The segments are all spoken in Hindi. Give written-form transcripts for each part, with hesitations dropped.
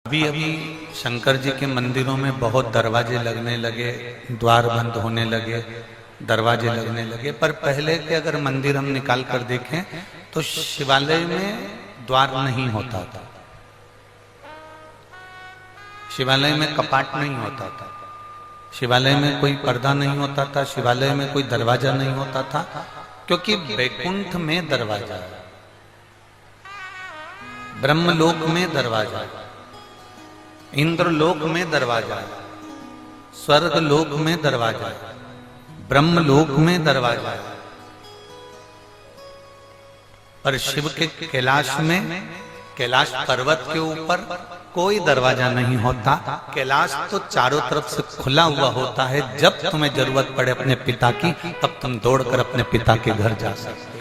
अभी अभी शंकर जी के मंदिरों में बहुत दरवाजे लगने लगे, द्वार बंद होने लगे, दरवाजे लगने लगे। पर पहले के अगर मंदिर हम निकाल कर देखें तो शिवालय में द्वार नहीं होता था, शिवालय में कपाट नहीं होता था, शिवालय में कोई पर्दा नहीं होता था, शिवालय में कोई दरवाजा नहीं होता था, क्योंकि वैकुंठ में दरवाजा है, ब्रह्मलोक में दरवाजा है, इंद्रलोक में दरवाजा है, स्वर्ग लोक में दरवाजा है, ब्रह्मलोक में दरवाजा है। पर शिव के कैलाश में, कैलाश पर्वत के ऊपर कोई दरवाजा नहीं होता। कैलाश तो चारों तरफ से खुला हुआ होता है। जब तुम्हें जरूरत पड़े अपने पिता की, तब तुम दौड़कर अपने पिता के घर जा सकते।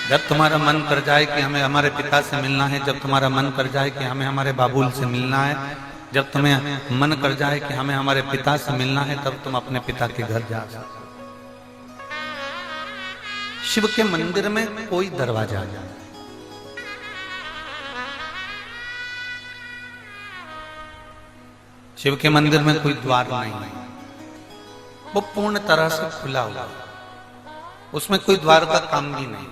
जब तुम्हारा मन कर जाए कि हमें हमारे पिता से मिलना है, जब तुम्हारा मन कर जाए कि हमें हमारे बाबूल से मिलना है, जब तुम्हें मन कर जाए कि हमें हमारे पिता से मिलना है, तब तुम अपने पिता के घर जा सकते। शिव के मंदिर में कोई दरवाजा नहीं, शिव के मंदिर में कोई द्वार नहीं है, वो पूर्ण तरह से खुला हुआ, उसमें कोई द्वार का काम भी नहीं।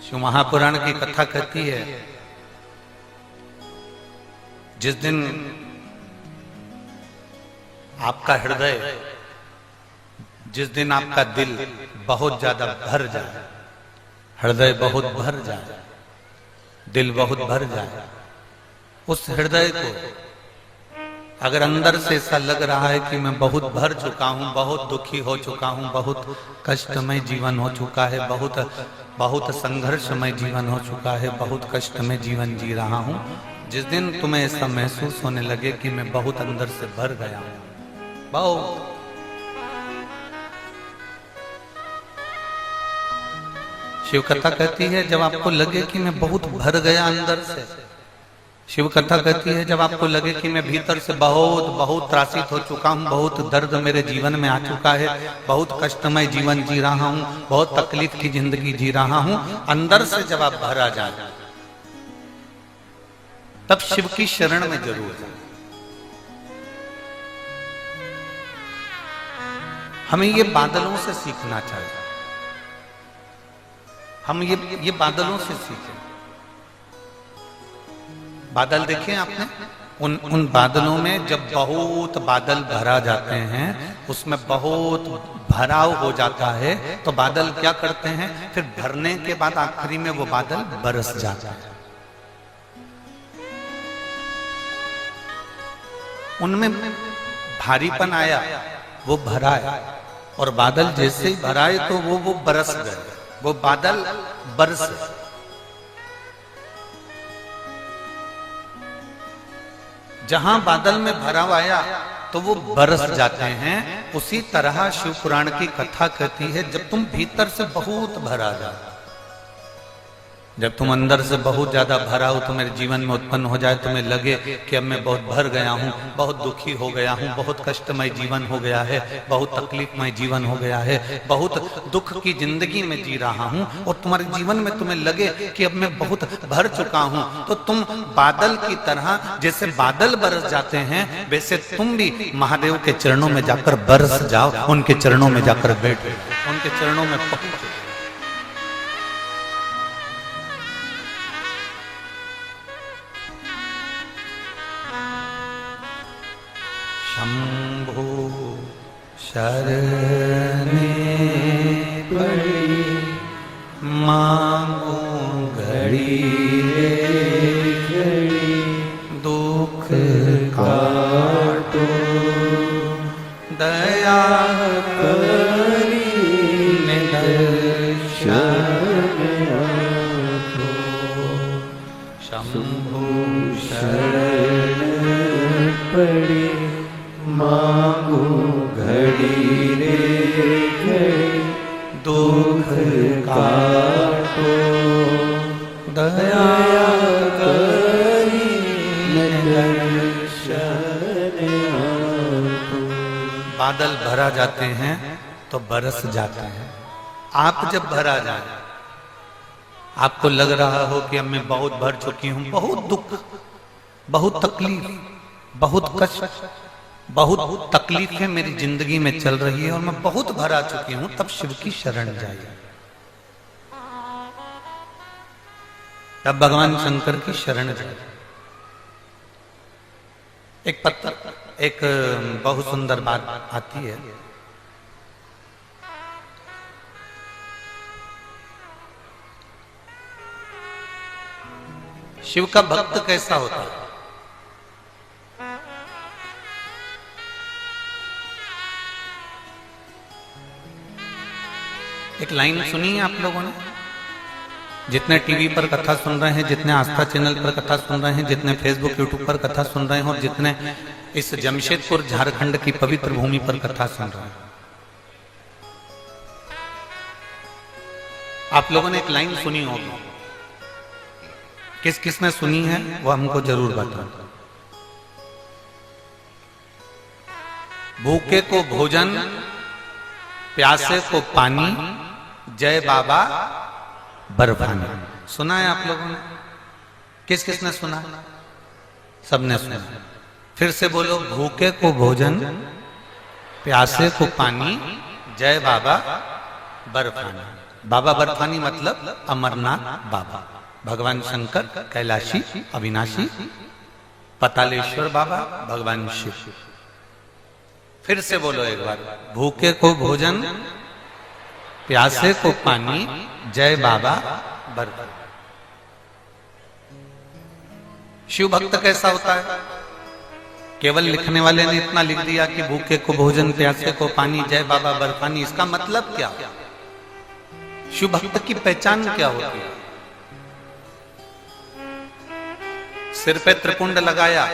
शिव महापुराण की कथा कहती है, जिस दिन आपका हृदय, जिस दिन आपका दिल बहुत ज्यादा भर जाए, हृदय बहुत भर जाए, दिल बहुत भर जाए, उस हृदय को अगर अंदर से ऐसा लग रहा है कि मैं बहुत भर चुका हूं, बहुत दुखी हो चुका हूं, बहुत कष्टमय जीवन हो चुका है, बहुत संघर्षमय जीवन हो चुका है, बहुत कष्टमय जीवन जी रहा हूं, जिस दिन तुम्हें ऐसा महसूस होने लगे कि मैं बहुत अंदर से भर गया हूं, बहुत, शिव कथा कहती है जब आपको लगे कि मैं बहुत भर गया अंदर से, शिव कथा कहती है जब आपको लगे कि मैं भीतर से बहुत त्रासित हो चुका हूं, बहुत दर्द मेरे जीवन में आ चुका है, बहुत कष्टमय जीवन जी रहा हूं, बहुत तकलीफ की जिंदगी जी रहा हूं, अंदर से जब आप भर आ जाए, तब शिव की शरण में जरूर जाए। हमें ये बादलों से सीखना चाहिए, हम ये बादलों से सीखें। बादल देखे आपने, उन बादलों में जब बहुत बादल भरा जाते हैं, उसमें बहुत भराव हो जाता है, तो बादल क्या करते हैं, फिर भरने के बाद आखिरी में वो बादल बरस जाता है। उनमें भारीपन आया, वो भराया, और बादल जैसे ही भराए तो वो बरस गए, वो बादल बरसे। जहां बादल में भराव आया तो वो बरस जाते हैं। उसी तरह शिव पुराण की कथा कहती है, जब तुम भीतर से बहुत भरा जाए, जब तुम अंदर से बहुत ज्यादा भरा हो, तुम्हारे जीवन में उत्पन्न हो जाए, तुम्हें लगे कि अब मैं बहुत भर गया हूँ, बहुत दुखी हो गया हूँ, बहुत कष्टमय जीवन हो गया है, बहुत तकलीफमय जीवन हो गया है, बहुत दुख की जिंदगी में जी रहा हूँ, और तुम्हारे जीवन में तुम्हें लगे कि अब मैं बहुत भर चुका हूँ, तो तुम बादल की तरह, जैसे बादल बरस जाते हैं, वैसे तुम भी महादेव के चरणों में जाकर बरस जाओ, उनके चरणों में जाकर बैठ, उनके चरणों में पहुंचो। शंभो शरणे पड़ी मांगो घड़ी रे घड़ी, दुख काटो दया करी निदर्शन आपो। शंभो शरण पड़ी मांगो घड़ी रे घड़ी, दुख काटो दया करी दर्शन आपो। बादल भरा जाते हैं तो बरस जाते हैं। आप जब भरा जाए, आपको लग रहा हो कि अब मैं बहुत भर चुकी हूं, बहुत दुख, बहुत तकलीफ, बहुत कष्ट, बहुत तकलीफें मेरी जिंदगी में चल रही है और मैं बहुत भरा चुकी हूं, तब शिव की शरण जाइए, तब भगवान शंकर की शरण जाइए। एक बहुत सुंदर बात आती है। शिव का भक्त कैसा होता है? एक लाइन सुनी है आप लोगों ने? जितने टीवी पर कथा सुन रहे हैं, जितने आस्था चैनल पर कथा सुन रहे हैं, जितने फेसबुक यूट्यूब पर कथा सुन रहे हैं और जितने इस जमशेदपुर झारखंड की पवित्र भूमि पर कथा सुन रहे हैं, आप लोगों ने एक लाइन सुनी होगी। किस किस ने सुनी है वो हमको जरूर बताओ। भूखे को भोजन, प्यासे को पानी, जय बाबा बर्फानी। सुना है आप लोगों ने? किस किस ने सुना? सबने सुना। फिर से बोलो, भूखे को भोजन, प्यासे को पानी, जय बाबा बर्फानी। बाबा बर्फानी मतलब अमरनाथ बाबा, भगवान शंकर कैलाशी अविनाशी, पतालेश्वर बाबा भगवान शिव। फिर से बोलो एक बार, भूखे को भोजन, प्यासे को पानी, जय बाबा बर्फानी। शिव भक्त कैसा होता है? केवल लिखने वाले ने इतना लिख दिया कि भूखे को भोजन, प्यासे को पानी, जय बाबा बर्फानी। इसका मतलब क्या? शिव भक्त की पहचान क्या होती है? सिर पे त्रिपुंड लगाया,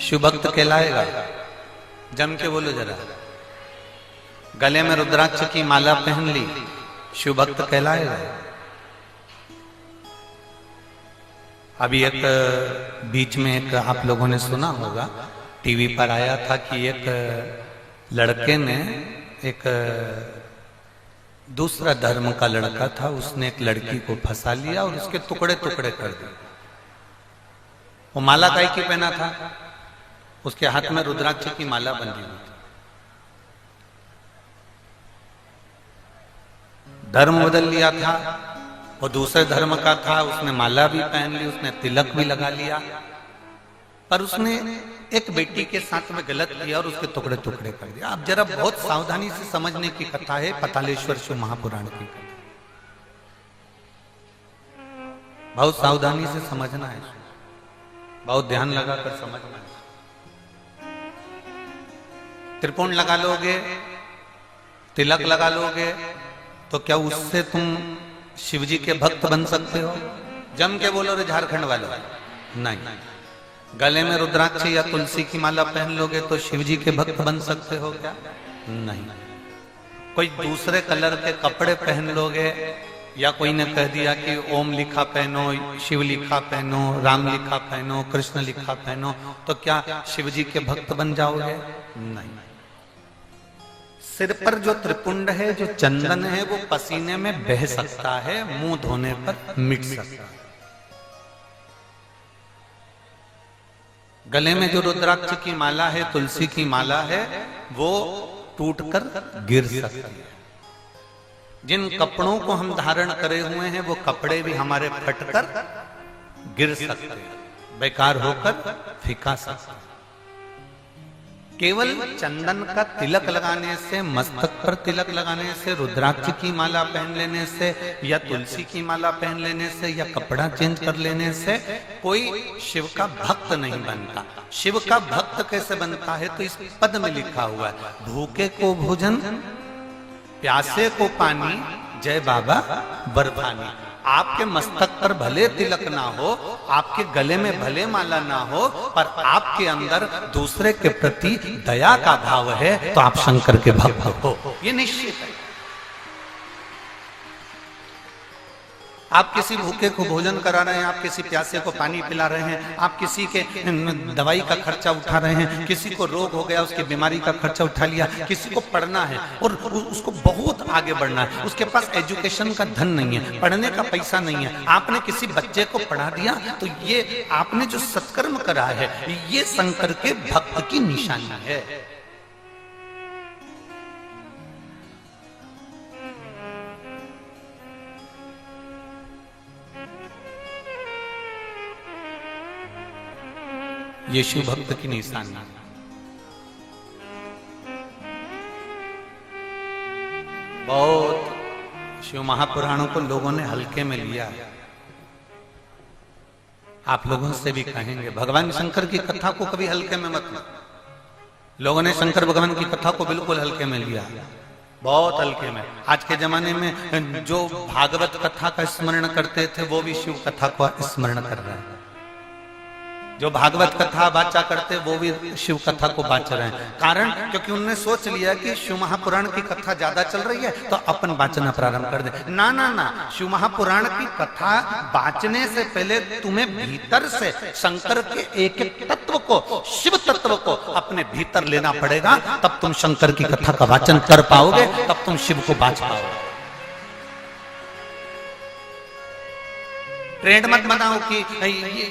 शिव भक्त कहलाएगा? जम के बोलो जरा। गले में रुद्राक्ष की माला पहन ली, शिव भक्त कहलाएगा? अभी एक बीच में एक आप लोगों ने सुना होगा, टीवी पर आया था कि एक लड़के ने, एक दूसरा धर्म का लड़का था, उसने एक लड़की को फंसा लिया और उसके टुकड़े टुकड़े कर दिए। वो माला काहे की पहना था? उसके हाथ में रुद्राक्ष की माला बंधी हुई थी। धर्म बदल लिया था, वो दूसरे धर्म का था, उसने माला भी पहन ली, उसने तिलक भी लगा लिया, पर उसने एक बेटी के साथ में गलत किया और उसके टुकड़े टुकड़े कर दिया। आप जरा बहुत सावधानी से समझने की कथा है, पतालेश्वर शिव महापुराण की कथा, बहुत सावधानी से समझना है, बहुत ध्यान लगाकर समझना है। त्रिपुंड लगा लोगे, तिलक लगा लोगे, तो क्या उससे तुम शिवजी के भक्त बन सकते हो? जम के बोलो रे झारखंड वालों, नहीं। गले में रुद्राक्ष या तुलसी की माला पहन लोगे तो शिवजी के भक्त बन सकते हो क्या? नहीं। कोई दूसरे कलर के कपड़े पहन लोगे, या कोई ने कह दिया कि ओम लिखा पहनो, शिव लिखा पहनो, राम लिखा पहनो, कृष्ण लिखा पहनो, तो क्या शिवजी के भक्त बन जाओगे? नहीं। सिर पर जो त्रिपुंड है, जो चंदन है, वो पसीने में बह सकता है, मुंह धोने पर मिट सकता है। गले में जो रुद्राक्ष की माला है, तुलसी की माला है, वो टूटकर गिर सकती है। जिन कपड़ों को हम धारण करे हुए हैं, वो कपड़े भी हमारे फटकर गिर सकते हैं, बेकार होकर फीका सकते हैं। केवल चंदन का तिलक लगाने से, मस्तक पर तिलक लगाने से, रुद्राक्ष की माला पहन लेने से, या तुलसी की माला पहन लेने से, या कपड़ा चेंज कर लेने से कोई शिव का भक्त नहीं बनता। शिव का भक्त कैसे बनता है? तो इस पद में लिखा हुआ है, भूखे को भोजन, प्यासे को पानी, जय बाबा बर्फानी। आपके मस्तक पर भले तिलक ना हो, आपके गले में भले माला ना हो, पर आपके अंदर दूसरे के प्रति दया का भाव है, तो आप शंकर के भक्त हो, ये निश्चित है। आप किसी भूखे को भोजन करा रहे हैं, आप किसी प्यासे को पानी पिला रहे हैं, आप किसी के दवाई का खर्चा उठा रहे हैं, किसी को रोग हो गया उसकी बीमारी का खर्चा उठा लिया, किसी को पढ़ना है और उसको बहुत आगे बढ़ना है, उसके पास एजुकेशन का धन नहीं है, पढ़ने का पैसा नहीं है, आपने किसी बच्चे को पढ़ा दिया, तो ये आपने जो सत्कर्म करा है ये शंकर के भक्त की निशानी है। ये शिव भक्त की निशानी। बहुत शिव महापुराणों को लोगों ने हल्के में लिया है। आप लोगों से भी कहेंगे भगवान शंकर की कथा को कभी हल्के में मत लो। लोगों ने शंकर भगवान की कथा को बिल्कुल हल्के में लिया, बहुत हल्के में। आज के जमाने में जो भागवत कथा का स्मरण करते थे वो भी शिव कथा को स्मरण कर रहे हैं, जो भागवत कथा बाचा करते वो भी शिव कथा को बाच रहे हैं। कारण क्योंकि उन्होंने सोच लिया कि शिव महापुराण की कथा ज्यादा चल रही है तो अपन बाचना प्रारंभ कर दे। ना ना ना, शिव महापुराण की कथा बाचने से पहले तुम्हें भीतर से शंकर के एक एक तत्व को, शिव तत्व को अपने भीतर लेना पड़ेगा, तब तुम शंकर की कथा का वाचन कर पाओगे, तब तुम शिव को बाच पाओगे। ट्रेंड मत बनाओ कि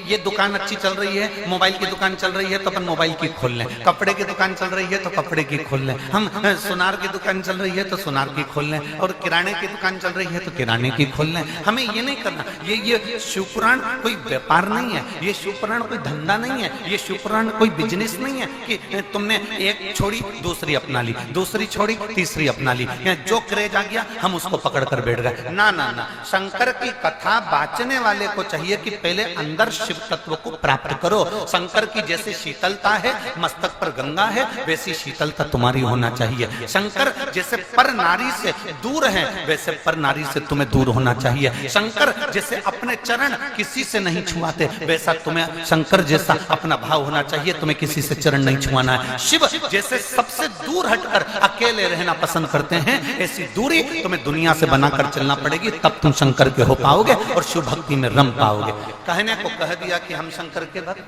ये दुकान अच्छी चल रही है, मोबाइल की दुकान चल रही है तो अपन मोबाइल की खोल लें, कपड़े की दुकान चल रही है तो कपड़े की खोल लें, हम सुनार की दुकान चल रही है तो सुनार की खोल लें, और किराने की दुकान चल रही है तो किराने की खोल लें। हमें ये नहीं करना। ये शिवपुराण कोई व्यापार नहीं है, ये शिवपुराण कोई धंधा नहीं है, ये शिवपुराण कोई बिजनेस नहीं है कि तुमने एक छोड़ी दूसरी अपना ली, दूसरी छोड़ी तीसरी अपना ली, जो क्रेज आ गया हम उसको पकड़ कर बैठ गए। ना ना ना, शंकर की कथा बाचने वाले को चाहिए कि पहले अंदर शिव तत्व को प्राप्त करो। शंकर की जैसे शीतलता है, मस्तक पर गंगा है, वैसी शीतलता तुम्हारी होना चाहिए। शंकर जैसे पर नारी से दूर है, वैसे पर नारी से तुम्हें दूर होना चाहिए। शंकर जैसे अपने चरण किसी से नहीं छुआते, वैसा तुम्हें शंकर जैसा अपना भाव होना चाहिए, तुम्हें किसी से चरण नहीं छुआना है। शिव जैसे सबसे दूर हटकर अकेले रहना पसंद करते हैं, ऐसी दूरी तुम्हें दुनिया से बनाकर चलना पड़ेगी, तब तुम शंकर के हो पाओगे और शिव भक्ति में रम पाओगे। कहने को कह दिया कि हम शंकर के भक्त।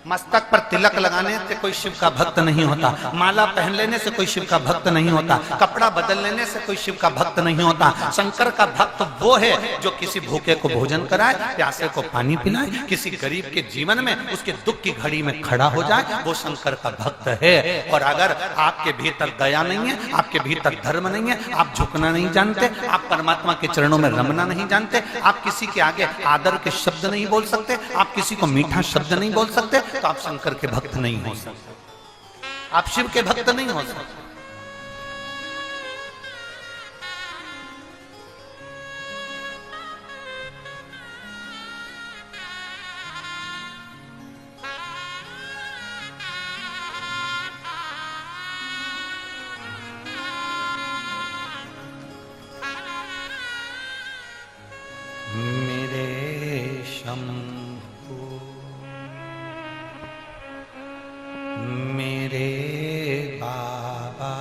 मस्तक पर तिलक लगाने से कोई शिव का भक्त नहीं होता, माला पहन लेने से कोई शिव का भक्त नहीं होता, कपड़ा बदल लेने से कोई शिव का भक्त नहीं होता। शंकर का भक्त वो है जो किसी भूखे को भोजन कराए, प्यासे को पानी पिलाए, किसी गरीब के जीवन में उसके दुख की घड़ी में खड़ा हो जाए, वो शंकर का भक्त है। और अगर आपके भीतर दया नहीं है, आपके भीतर धर्म नहीं है, आप झुकना नहीं जानते, आप परमात्मा के चरणों में रमना नहीं जानते, आप किसी के आगे आदर के शब्द नहीं बोल सकते, आप किसी को मीठा शब्द नहीं बोल सकते, तो आप शंकर के भक्त नहीं हो सकते, आप शिव के भक्त नहीं हो सकते। मेरे शंभु मेरे बाबा,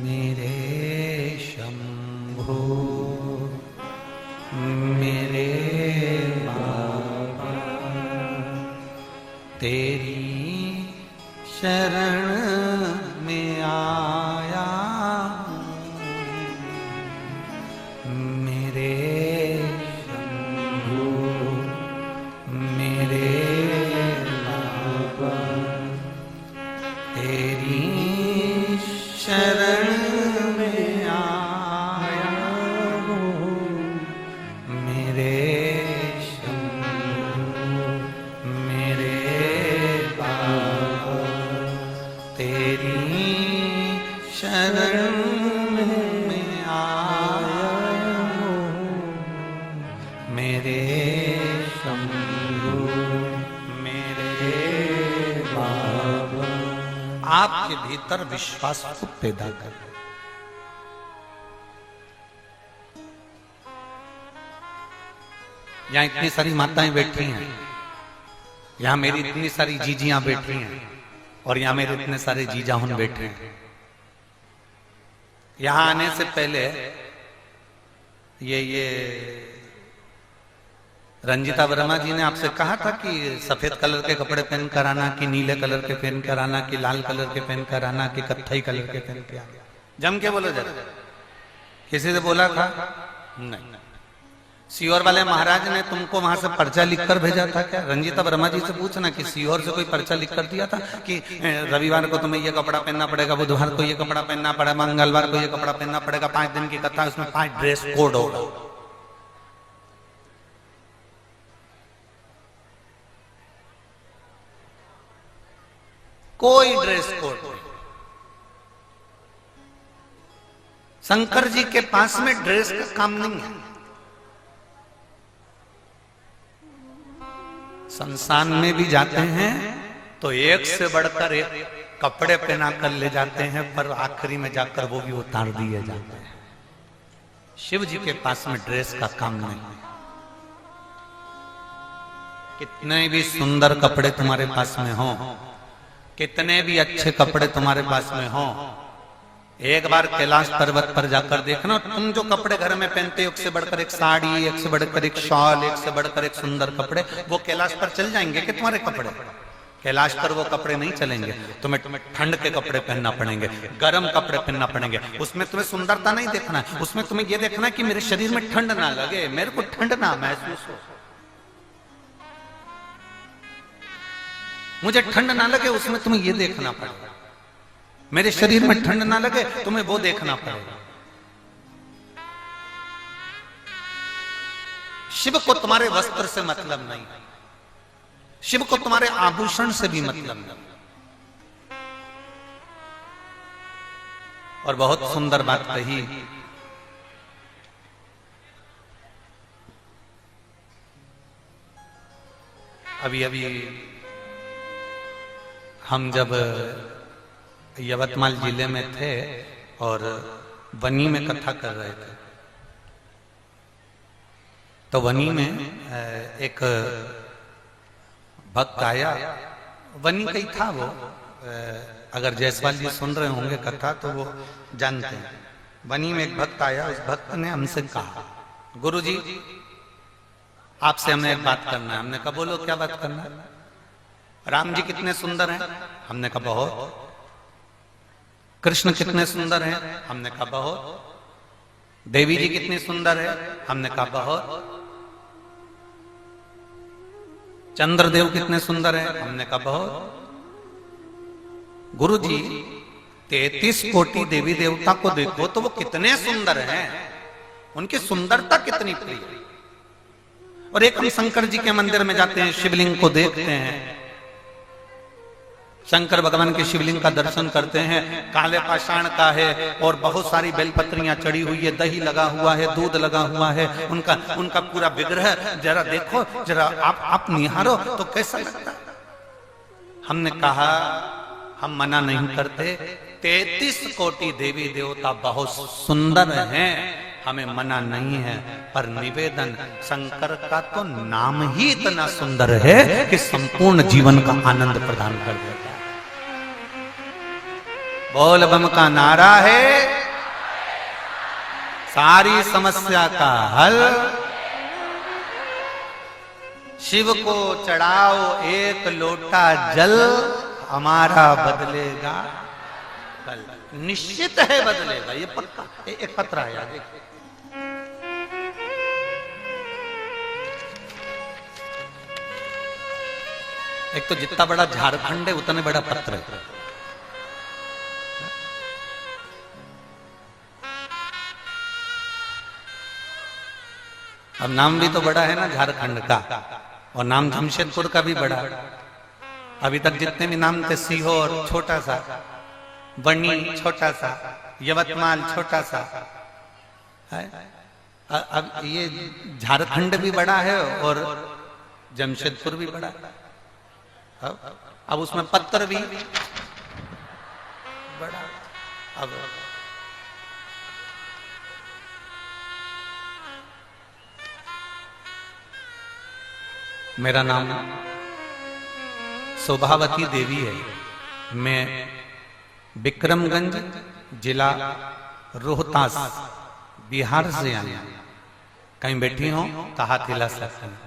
मेरे शंभु मेरे बाबा, तेरी शरण में आया मेरे शंभु मेरे बाबा, तेरी शरण में आया मेरे शंभु मेरे बाबा, तेरी शरण में आया मेरे शंभु मेरे बाबा। आपके भीतर विश्वास को पैदा कर। यहाँ इतनी सारी माताएं बैठी हैं, यहाँ मेरी इतनी सारी जीजियां बैठी हैं, और यहाँ मेरे इतने सारे जीजाहुन बैठे हैं। यहां आने से पहले ये रंजीता वर्मा जी ने आपसे कहा था कि सफेद कलर के कपड़े पहन कर आना, कि नीले कलर के पहन कर आना, कि लाल कलर के पहन कर आना, कि कत्थई कलर के पहन के आना? जम के बोलो जरा। किसी से बोला था? नहीं। सीहोर वाले महाराज ने तुमको वहां से पर्चा लिखकर भेजा था क्या? रंजीता वर्मा जी से पूछना कि सीहोर से कोई पर्चा लिखकर दिया था कि रविवार को तुम्हें ये कपड़ा पहनना पड़ेगा, बुधवार को ये कपड़ा पहनना पड़ेगा, मंगलवार को ये कपड़ा पहनना पड़ेगा, 5 दिन की कथा, उसमें 5 ड्रेस कोड होगा। कोई ड्रेस कोड नहीं। शंकर जी के पास में ड्रेस का काम नहीं है। संस्थान में भी जाते हैं तो एक से बढ़कर एक कपड़े पहना कर ले जाते हैं, पर आखिरी में जाकर वो भी उतार दिए जाते हैं। शिव जी के पास में ड्रेस का काम नहीं है। कितने भी सुंदर कपड़े तुम्हारे पास में हो, कितने भी अच्छे कपड़े तुम्हारे पास में हो, एक बार कैलाश पर्वत पर जाकर देखना, तुम जो कपड़े घर में पहनते हो, एक से बढ़कर एक साड़ी, एक से बढ़कर एक शॉल, एक से बढ़कर एक सुंदर कपड़े, वो कैलाश पर चल जाएंगे कि तुम्हारे कपड़े? कैलाश पर वो कपड़े नहीं चलेंगे। तुम्हें ठंड के कपड़े पहनना पड़ेंगे, गर्म कपड़े पहनना पड़ेंगे। उसमें तुम्हें सुंदरता नहीं देखना है, उसमें तुम्हें ये देखना है कि मेरे शरीर में ठंड ना लगे, मेरे को ठंड ना महसूस हो, मुझे ठंड ना लगे, उसमें तुम्हें ये देखना पड़ेगा। मेरे शरीर में ठंड ना लगे, तुम्हें वो देखना पड़ेगा। शिव को तुम्हारे वस्त्र से मतलब नहीं, शिव को तुम्हारे आभूषण से भी मतलब नहीं। और बहुत सुंदर बात कही, अभी हम जब यवतमाल जिले में थे और वनी में कथा कर रहे थे, तो वनी में एक भक्त आया, वनी का ही था वो, अगर जायसवाल जी सुन रहे होंगे कथा तो वो जानते हैं। वनी में एक भक्त आया, उस भक्त ने हमसे कहा, गुरुजी आपसे हमने एक बात करना है। हमने कहा बोलो क्या बात करना है? राम जी कितने सुंदर हैं? हमने कहा बहुत। कृष्ण कितने सुंदर हैं? हमने कहा बहुत। देवी जी कितनी सुंदर है? हमने कहा बहुत। चंद्रदेव कितने सुंदर हैं? हमने कहा बहुत। गुरुजी 33 कोटि देवी देवता को देखो तो वो कितने सुंदर हैं, उनकी सुंदरता कितनी प्रिय। और एक हम शंकर जी के मंदिर में जाते हैं, शिवलिंग को देखते हैं, शंकर भगवान के शिवलिंग का दर्शन करते हैं, काले पाषाण का है और बहुत सारी बेलपत्रियां चढ़ी हुई है, दही लगा हुआ है, दूध लगा हुआ है, उनका पूरा विग्रह जरा देखो, जरा आप निहारो तो कैसा लगता है। हमने कहा हम मना नहीं करते, 33 कोटि देवी देवता बहुत सुंदर हैं, हमें मना नहीं है, पर निवेदन शंकर का तो नाम ही इतना सुंदर है कि संपूर्ण जीवन का आनंद प्रदान कर देता है। बोल बम का नारा है, सारी समस्या का हल, शिव को चढ़ाओ एक लोटा जल, हमारा बदलेगा कल, निश्चित है बदलेगा, ये पक्का। एक पत्र आया देखिए, एक तो जितना बड़ा झारखंड है उतने बड़ा पत्र है। अब नाम भी तो बड़ा है ना झारखंड का, और नाम जमशेदपुर का भी बड़ा। अभी तक जितने भी नाम थे, सीहोर छोटा सा, बनी छोटा सा, यवतमाल छोटा सा है, अब ये झारखंड भी बड़ा है और जमशेदपुर भी बड़ा है। अब उसमें पत्र भी बड़ा। अब मेरा नाम शोभावती देवी है, मैं विक्रमगंज जिला रोहतास बिहार से आई हैं। कहीं बैठी हो तो हाथ हिला सकती हैं,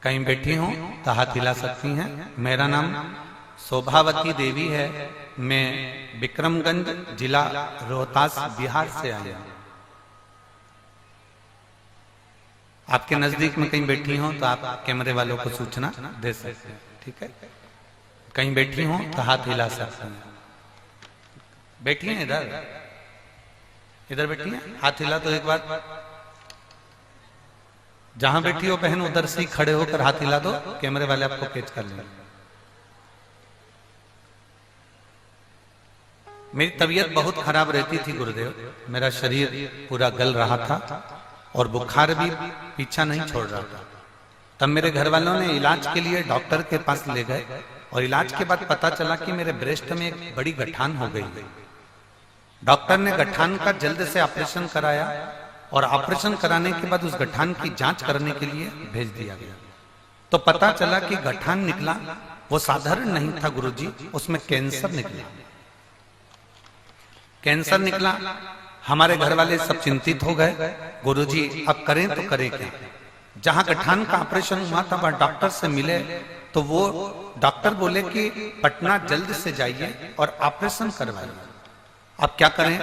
कहीं बैठी हो तो हाथ हिला सकती हैं। मेरा नाम शोभावती देवी है, मैं विक्रमगंज जिला रोहतास बिहार से आई हूं। आपके नजदीक में कहीं बैठी हो तो आप कैमरे वालों को सूचना दे सकते हैं, ठीक है। कहीं बैठी हो तो हाथ हिला सकते हैं। बैठी हैं इधर, इधर बैठी हैं, हाथ हिला तो एक बार। जहां बैठी हो बहन उधर से खड़े होकर हाथ हिला दो, कैमरे वाले आपको कैच कर लेंगे। मेरी तबीयत बहुत खराब रहती थी गुरुदेव, मेरा शरीर पूरा गल रहा था और बुखार भी पीछा नहीं छोड़ रहा था। तब मेरे घर वालों ने इलाज के लिए डॉक्टर के पास ले गए और इलाज के बाद पता चला कि मेरे ब्रेस्ट में एक बड़ी गठान हो गई। डॉक्टर ने गठान का जल्द से ऑपरेशन कराया और ऑपरेशन कराने के बाद उस गठान की जांच करने के लिए भेज दिया गया। तो पता चला कि गठान निकला वो साधारण नहीं था गुरुजी, उसमें कैंसर निकला। कैंसर निकला, हमारे घर वाले सब चिंतित हो गए, गुरुजी अब करें तो करें क्या। जहां गठान का ऑपरेशन हुआ था वहां डॉक्टर से मिले तो वो डॉक्टर बोले कि पटना जल्द से जाइए और ऑपरेशन करवाइए। अब क्या करें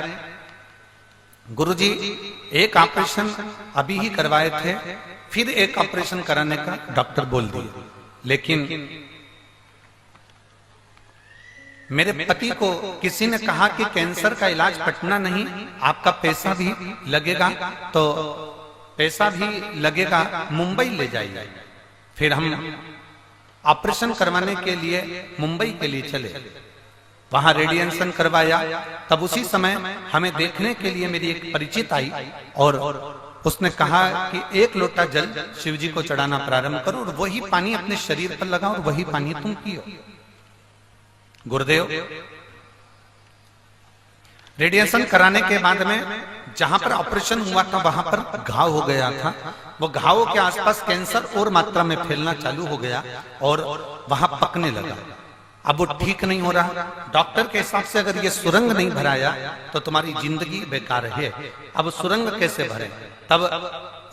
गुरुजी, एक ऑपरेशन अभी ही करवाए थे, फिर एक ऑपरेशन कराने का डॉक्टर बोल दिए। लेकिन मेरे पति को किसी ने कहा कि कैंसर का इलाज पटना नहीं, आपका पैसा भी लगेगा, तो पैसा भी लगेगा, मुंबई ले जाइए। फिर हम ऑपरेशन करवाने के लिए मुंबई के लिए चले, वहां रेडिएशन करवाया। तब उसी समय हमें देखने के लिए मेरी एक परिचित आई और उसने कहा कि एक लोटा जल शिव जी को चढ़ाना प्रारंभ करो और वही पानी अपने शरीर पर लगाओ और वही पानी तुम पियो। गुरुदेव, रेडिएशन कराने के बाद में जहां पर ऑपरेशन हुआ था वहां पर घाव हो गया था। वो घावों के आसपास कैंसर और मात्रा में फैलना चालू हो गया और वहां पकने लगा। अब वो ठीक नहीं हो रहा। डॉक्टर के हिसाब से अगर ये सुरंग नहीं भराया तो तुम्हारी जिंदगी बेकार है। अब सुरंग कैसे भरे? तब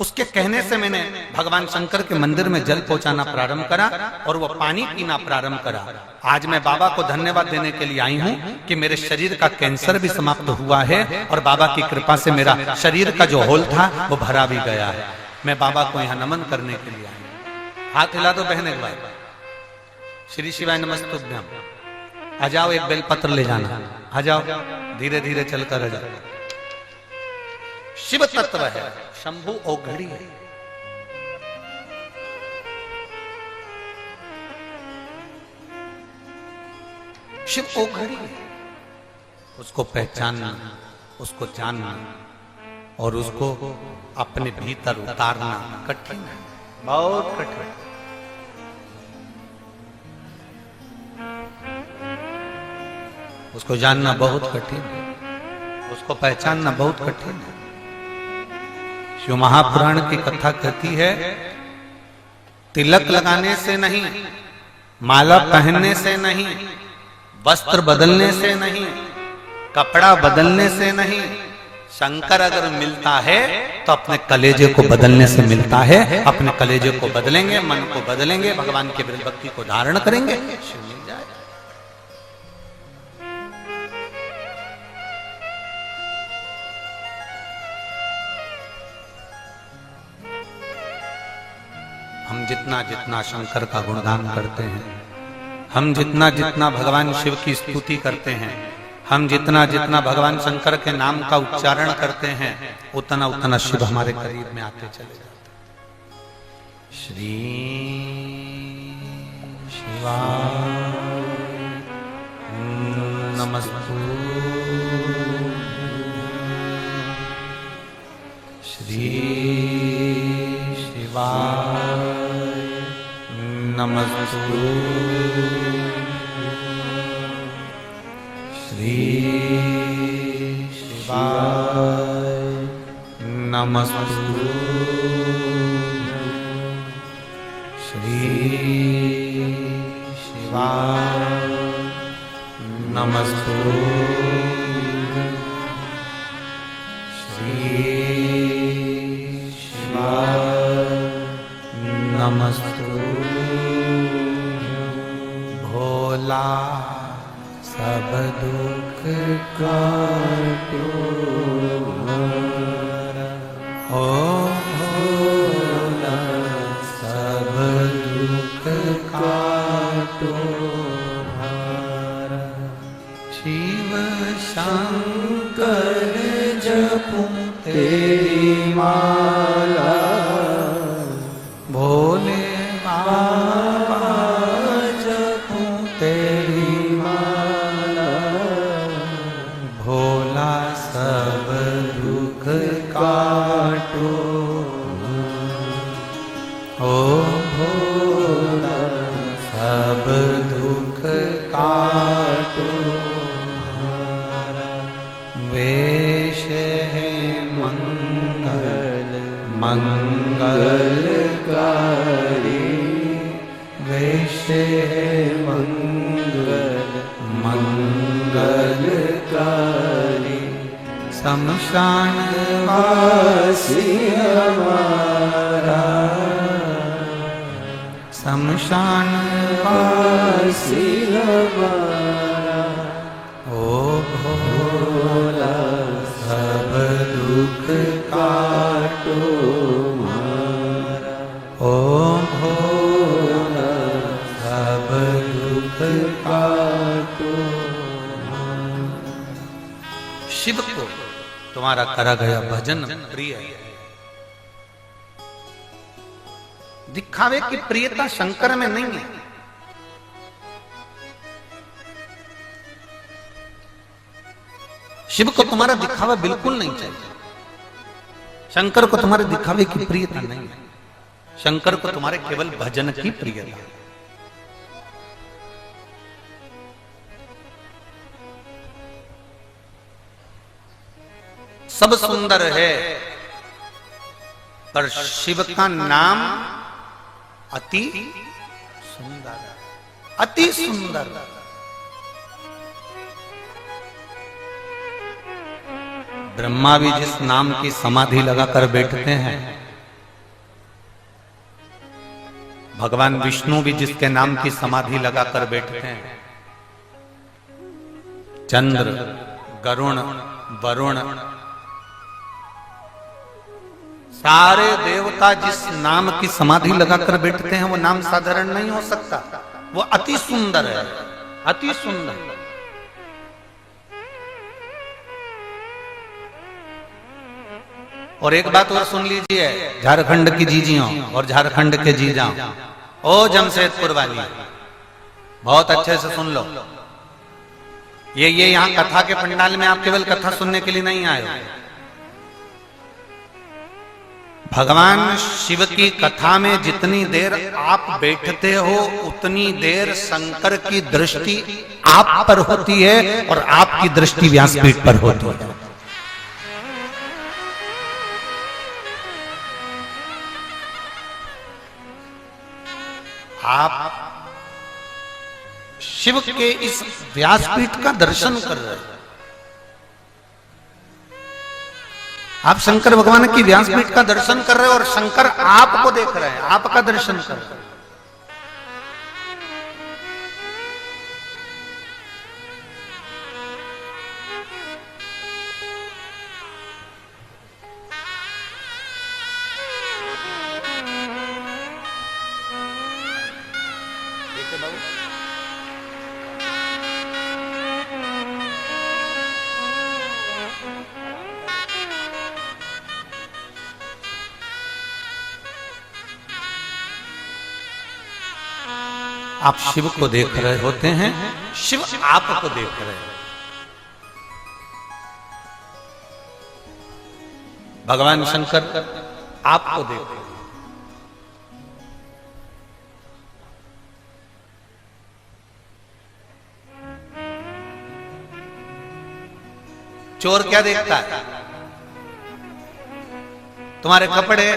उसके कहने से मैंने भगवान शंकर के मंदिर में जल पहुंचाना प्रारंभ करा और वो पानी पीना प्रारंभ करा। आज मैं बाबा को धन्यवाद देने के लिए आई हूं कि मेरे शरीर का कैंसर भी समाप्त हुआ है और बाबा की कृपा से मेरा शरीर का जो होल था वो भरा भी गया है। मैं बाबा को यहाँ नमन करने के लिए आई। हाथ हिला दो बहन एक बार। श्री शिवाय नमस्तुभ्यम। आ जाओ, एक बेलपत्र ले जाना। आ जाओ, धीरे धीरे चलकर आ जाओ। शिव तत्व है, शंभु औघड़ी है। शिव औघड़ी है, उसको पहचानना, उसको जानना और उसको अपने भीतर उतारना कठिन है, बहुत कठिन है। उसको जानना बहुत कठिन है, उसको पहचानना बहुत कठिन है। शिव महापुराण की कथा कहती है, तिलक लगाने से नहीं, माला पहनने से नहीं, वस्त्र बदलने से नहीं, कपड़ा बदलने से नहीं, शंकर अगर मिलता है तो अपने कलेजे को बदलने से मिलता है। अपने कलेजे को बदलेंगे, मन को बदलेंगे, भगवान के भक्ति को धारण करेंगे, शिव मिल जाए। हम जितना जितना शंकर का गुणगान करते हैं, हम जितना जितना भगवान शिव की स्तुति करते हैं, हम जितना जितना भगवान शंकर के नाम का उच्चारण करते हैं, उतना उतना शिव हमारे करीब में आते चले जाते हैं। श्री शिवाय नमस्तुभ्यं। श्री शिवाय नमस्तुभ्यं। श्री शिवाय नमस्तुभ्यं। श्री शिवाय नमस्तुभ्यं। काटो ओ भोला सब दुख काटो शिव शंकर जपूं तेरी माला भोले बाबा जपूं तेरी माला भोला सब दुख काटो ओ भोला सब दुख काटो वेश है मंगल मंगलकारी वेश है मंगल मंगलकारी शमशान वासी हमारा शमशान वासी हमारा ओ भोला सब दुख काटो हमारा ओ भोला सब दुख काटो हमारा। शिव को तुम्हारा करा गया भजन प्रिय है। दिखावे की प्रियता शंकर में नहीं है। शिव को तुम्हारा दिखावा बिल्कुल नहीं चाहिए। शंकर को तुम्हारे दिखावे की प्रियता नहीं है। शंकर को तुम्हारे केवल भजन की प्रियता है। सब सुंदर है पर शिव का नाम अति सुंदर अति सुंदर। ब्रह्मा भी जिस नाम की समाधि लगाकर बैठते हैं, भगवान विष्णु भी जिसके नाम की समाधि लगाकर बैठते हैं, चंद्र गरुण वरुण सारे देवता जिस नाम की समाधि लगाकर बैठते हैं वो नाम साधारण नहीं हो सकता। वो अति सुंदर है, अति सुंदर। और एक बात और सुन लीजिए, झारखंड की जीजियों और झारखंड के जीजाओं, ओ जमशेदपुर वाली, बहुत अच्छे से सुन लो। ये यहाँ कथा के पंडाल में आप केवल कथा सुनने के लिए नहीं आए हो। भगवान शिव की कथा में जितनी देर आप बैठते हो उतनी देर शंकर की दृष्टि आप पर होती है और आपकी दृष्टि व्यासपीठ पर होती है। आप शिव के इस व्यासपीठ का दर्शन कर रहे हैं। आप शंकर भगवान की व्यासपीठ का दर्शन कर रहे हो और शंकर आपको देख रहे हैं, आपका दर्शन कर रहे हैं। आप शिव को देख रहे होते हैं, शिव आपको देख रहे हैं। भगवान शंकर आपको देख रहे हैं। चोर क्या देखता है? तुम्हारे कपड़े।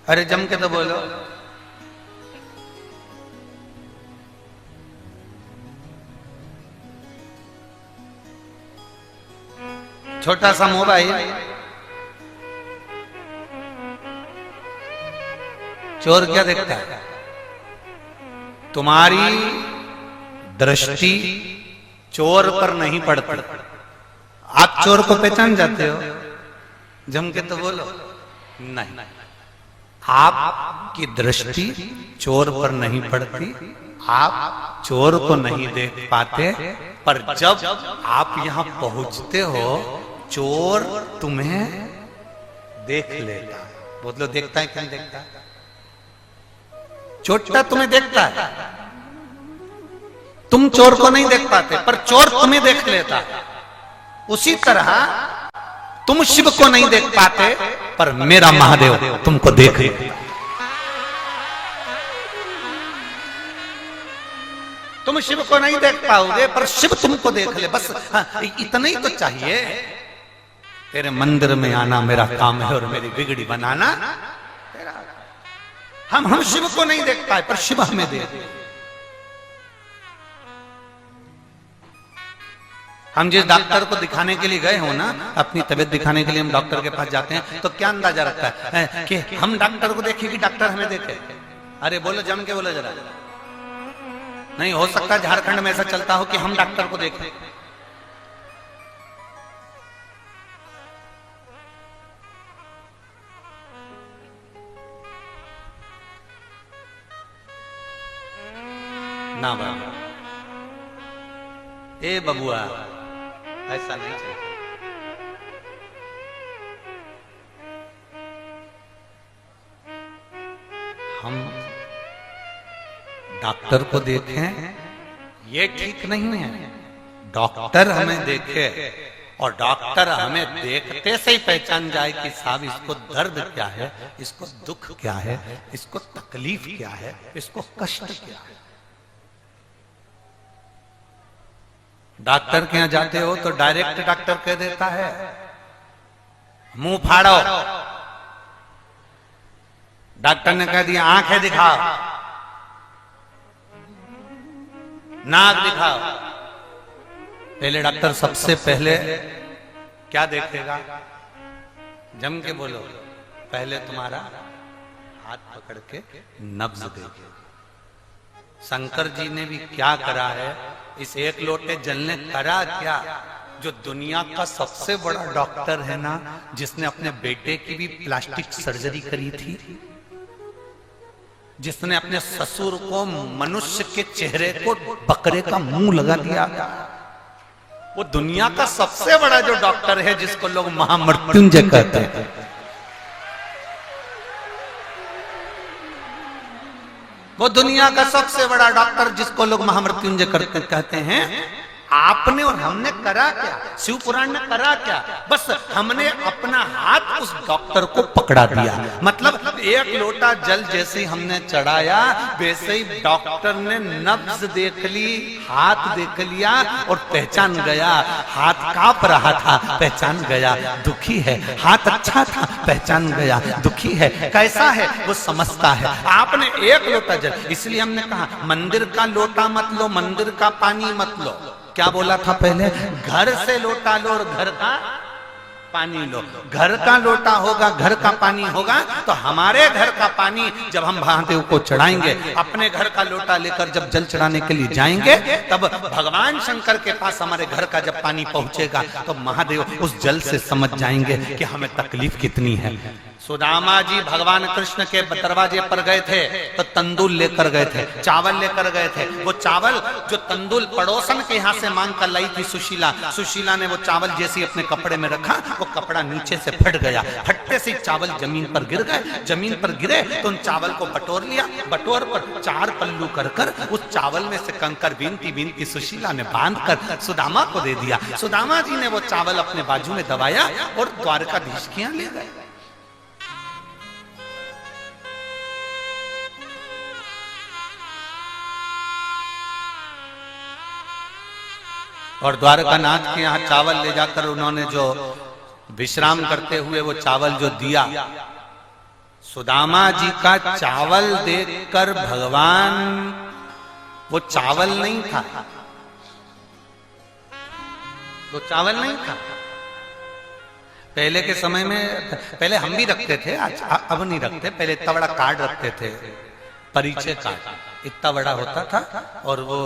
अरे जम के तो बोलो। छोटा सा मोबाइल। चोर क्या देखता है? तुम्हारी दृष्टि चोर पर नहीं पड़ती। आप चोर को पहचान जाते हो? जम के तो बोलो। नहीं, आपकी दृष्टि चोर पर नहीं पड़ती, आप चोर को नहीं देख पाते, पर जब आप यहां पहुंचते हो चोर तुम्हें देख लेता है। बोलो, देखता है? क्यों देखता है? चोरटा तुम्हें देखता है, तुम चोर को नहीं देख पाते, पर चोर तुम्हें देख लेता है। उसी तरह तुम शिव को नहीं देख पाते, पर मेरा महादेव तुमको देख लेता। तुम शिव को नहीं देख पाओगे, पर शिव तुमको देख ले। बस इतना ही तो चाहिए। तेरे मंदिर में आना मेरा काम है और मेरी बिगड़ी बनाना तेरा। हम शिव को नहीं देख पाए, पर शिव हमें देख। हम जिस डॉक्टर को दिखाने के लिए गए हो ना, अपनी तबीयत दिखाने के लिए हम डॉक्टर के पास जाते हैं, तो क्या अंदाजा रखता है कि हम डॉक्टर को देखें कि डॉक्टर हमें देखे? अरे बोलो, जम के बोलो जरा। नहीं हो सकता झारखंड में ऐसा चलता हो कि हम डॉक्टर को देखें। ना बाबा, ए बबुआ, ऐसा नहीं चलता। हम डॉक्टर को देखें ये ठीक नहीं है। डॉक्टर हमें देखे और डॉक्टर हमें देखते से ही पहचान जाए कि साहब इसको दर्द क्या है, इसको दुख क्या है, इसको तकलीफ क्या है, इसको कष्ट क्या है। डॉक्टर के यहां जाते हो तो डायरेक्ट डॉक्टर कह देता है मुंह फाड़ो। डॉक्टर ने कह दिया आंखें दिखाओ, नाक दिखाओ। पहले डॉक्टर सबसे पहले क्या देखेगा? जम के बोलो। पहले तुम्हारा हाथ पकड़ के नब्ज देखेगा। शंकर जी ने भी क्या करा है? इस एक लोटे जल ने करा क्या? जो दुनिया का सबसे बड़ा डॉक्टर है ना, जिसने अपने बेटे की भी प्लास्टिक सर्जरी करी थी, जिसने अपने ससुर को मनुष्य के चेहरे को बकरे का मुंह लगा दिया, वो दुनिया का सबसे बड़ा जो डॉक्टर है, जिसको लोग महामृत्युंजय कहते हैं। वो दुनिया का सबसे बड़ा डॉक्टर जिसको लोग महामृत्युंजय कहते हैं, आपने और हमने करा क्या? शिव पुराण ने करा क्या? बस हमने अपना हाथ उस डॉक्टर को पकड़ा दिया। मतलब एक लोटा जल जैसे ही हमने चढ़ाया, वैसे ही डॉक्टर ने नब्ज देख ली, हाथ देख लिया और पहचान गया। हाथ कांप रहा था, पहचान गया दुखी है। हाथ अच्छा था, पहचान गया दुखी है। कैसा है वो समझता है। आपने एक लोटा जल, इसलिए हमने कहा मंदिर का लोटा मत लो, मंदिर का पानी मत लो। क्या बोला था पहले? घर से लोटा लो और घर का पानी लो। घर का लोटा होगा, घर का पानी होगा, तो हमारे घर का पानी जब हम महादेव को चढ़ाएंगे, अपने घर का लोटा लेकर जब जल चढ़ाने के लिए जाएंगे, तब भगवान शंकर के पास हमारे घर का जब पानी पहुंचेगा, तो महादेव उस जल से समझ जाएंगे कि हमें तकलीफ कितनी है। सुदामा जी भगवान कृष्ण के दरवाजे पर गए थे तो तंदूल लेकर गए थे, चावल लेकर गए थे। वो चावल जो तंदूल पड़ोसन के यहाँ से मांग कर लाई थी सुशीला, सुशीला ने वो चावल जैसे अपने कपड़े में रखा, वो कपड़ा नीचे से फट गया। फटते से चावल जमीन पर गिर गए। जमीन पर गिरे तो उन चावल को बटोर लिया। बटोर पर 4 पल्लू कर कर उस चावल में से कंकर बीनती बीनती सुशीला ने बांध कर सुदामा को दे दिया। सुदामा जी ने वो चावल अपने बाजू में दबाया और द्वारकाधीश के यहाँ ले गए। और द्वारकानाथ के यहाँ चावल ले जाकर उन्होंने जो विश्राम करते हुए वो चावल जो दिया, सुदामा जी का चावल देखकर भगवान, वो चावल नहीं था, वो चावल नहीं था। पहले के समय में, पहले हम भी रखते थे, अब नहीं रखते, पहले इतना बड़ा कार्ड रखते थे। परिचय कार्ड इतना बड़ा होता था और वो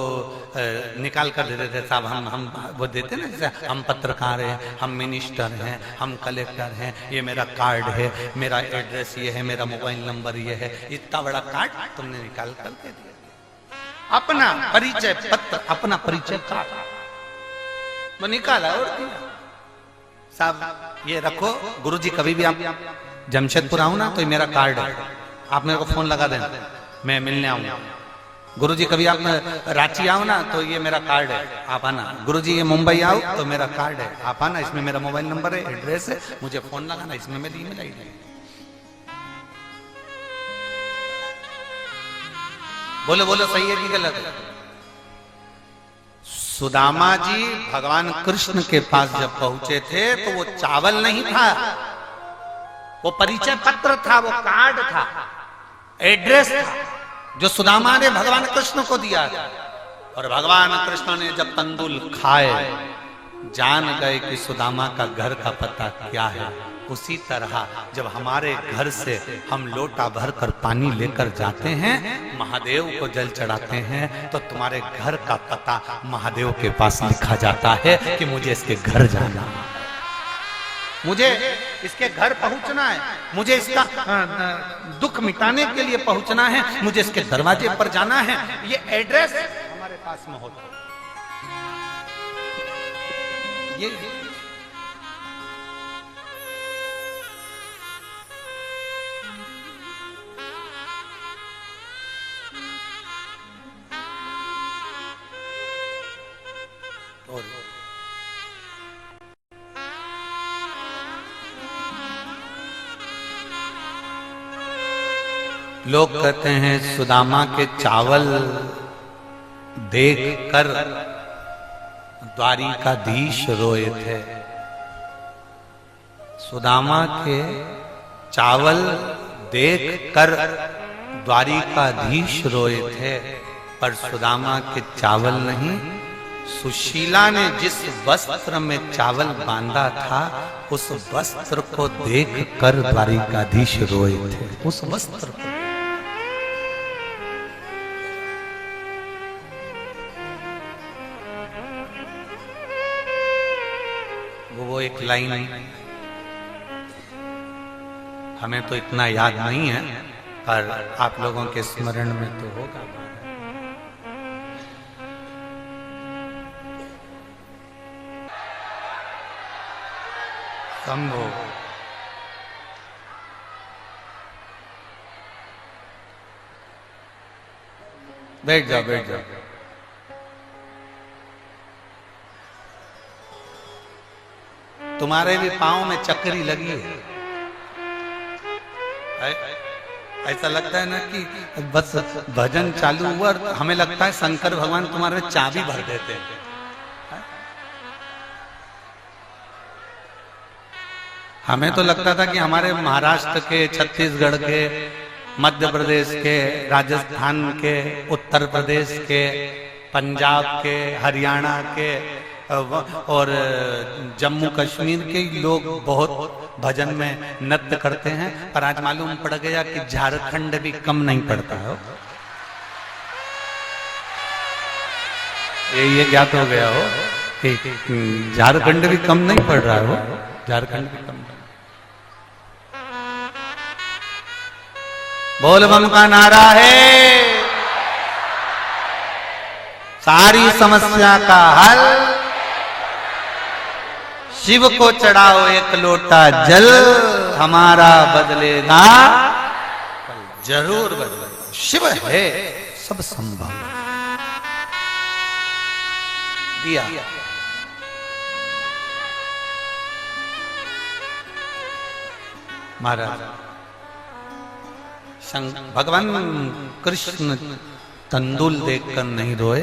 निकाल कर देते थे साहब, हम वो देते ना, जैसे हम पत्रकार हैं, हम मिनिस्टर हैं, हम कलेक्टर हैं, ये मेरा कार्ड है, मेरा एड्रेस ये है, मेरा मोबाइल नंबर ये है। इतना बड़ा कार्ड तुमने निकाल कर दे दिया, अपना परिचय पत्र, अपना परिचय कार्ड वो निकाला और दिया। साहब ये रखो, गुरुजी कभी भी आप जमशेदपुर आओ ना तो ये मेरा कार्ड है, आप मेरे को फोन लगा देना, मैं मिलने आऊंगा। गुरुजी कभी आप रांची आओ ना तो ये मेरा कार्ड है, आप आना। गुरुजी ये मुंबई आओ तो मेरा कार्ड है, आप आना, इसमें मेरा मोबाइल नंबर है, एड्रेस है, मुझे फोन लगाना, इसमें मेरी ईमेल आईडी है। बोलो बोलो, सही है कि गलत है? सुदामा जी भगवान कृष्ण के पास जब पहुंचे थे तो वो चावल नहीं था, वो परिचय पत्र था, वो कार्ड था, एड्रेस था, जो सुदामा ने भगवान कृष्ण को दिया। और भगवान कृष्ण ने जब तंदुल खाए, जान गए कि सुदामा का घर का पता क्या है। उसी तरह जब हमारे घर से हम लोटा भर कर पानी लेकर जाते हैं, महादेव को जल चढ़ाते हैं, तो तुम्हारे घर का पता महादेव के पास लिखा जाता है कि मुझे इसके घर जाना है, मुझे इसके घर पहुंचना है, मुझे इसका दुख मिटाने के लिए पहुंचना है, मुझे इसके दरवाजे पर जाना है। ये एड्रेस हमारे पास में होता है। ये और लोग कहते हैं सुदामा के चावल देख कर द्वारिकाधीश रोए थे। सुदामा के चावल देख कर द्वारिकाधीश रोए थे, पर सुदामा के चावल नहीं, सुशीला ने जिस वस्त्र में चावल बांधा था उस वस्त्र को देख कर द्वारिकाधीश रोए थे। उस वस्त्र को वो एक लाइन हमें तो इतना याद नहीं है, पर आप लोगों के स्मरण में तो होगा। शंभो बैठ जाओ, बैठ जाओ। तुम्हारे भी पांव में चक्री लगी है। ऐसा लगता है ना कि बस भजन चालू हुआ और हमें लगता है शंकर भगवान तुम्हारे में चाबी भर देते हैं। हमें तो लगता था कि हमारे महाराष्ट्र के, छत्तीसगढ़ के, मध्य प्रदेश के, राजस्थान के, उत्तर प्रदेश के, पंजाब के, हरियाणा के और जम्मू कश्मीर के लोग बहुत भजन में नृत्य करते हैं, पर आज मालूम पड़ गया कि झारखंड भी कम नहीं पड़ता है। ये ज्ञात हो गया हो कि झारखंड भी कम नहीं पड़ रहा हो, झारखंड भी कम। बोल बम का नारा है, सारी समस्या का हल, शिव को चढ़ाओ एक लोटा जल, हमारा बदलेगा जरूर बदलेगा। शिव है सब संभव दिया। महाराज भगवान कृष्ण तंदुल देखकर नहीं रोए,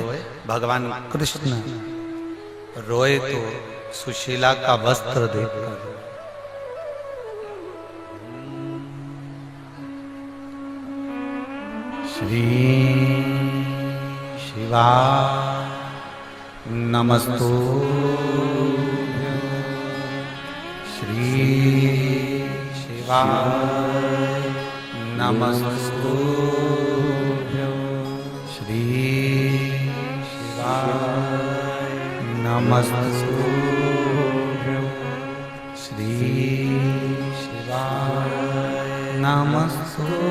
भगवान कृष्ण रोए तो सुशीला का वस्त्र देखकर। श्री शिवा नमस्तु, श्री शिवा नमस्तु। नमस्तुभ्यं श्री शिवाय नमस्तुभ्यं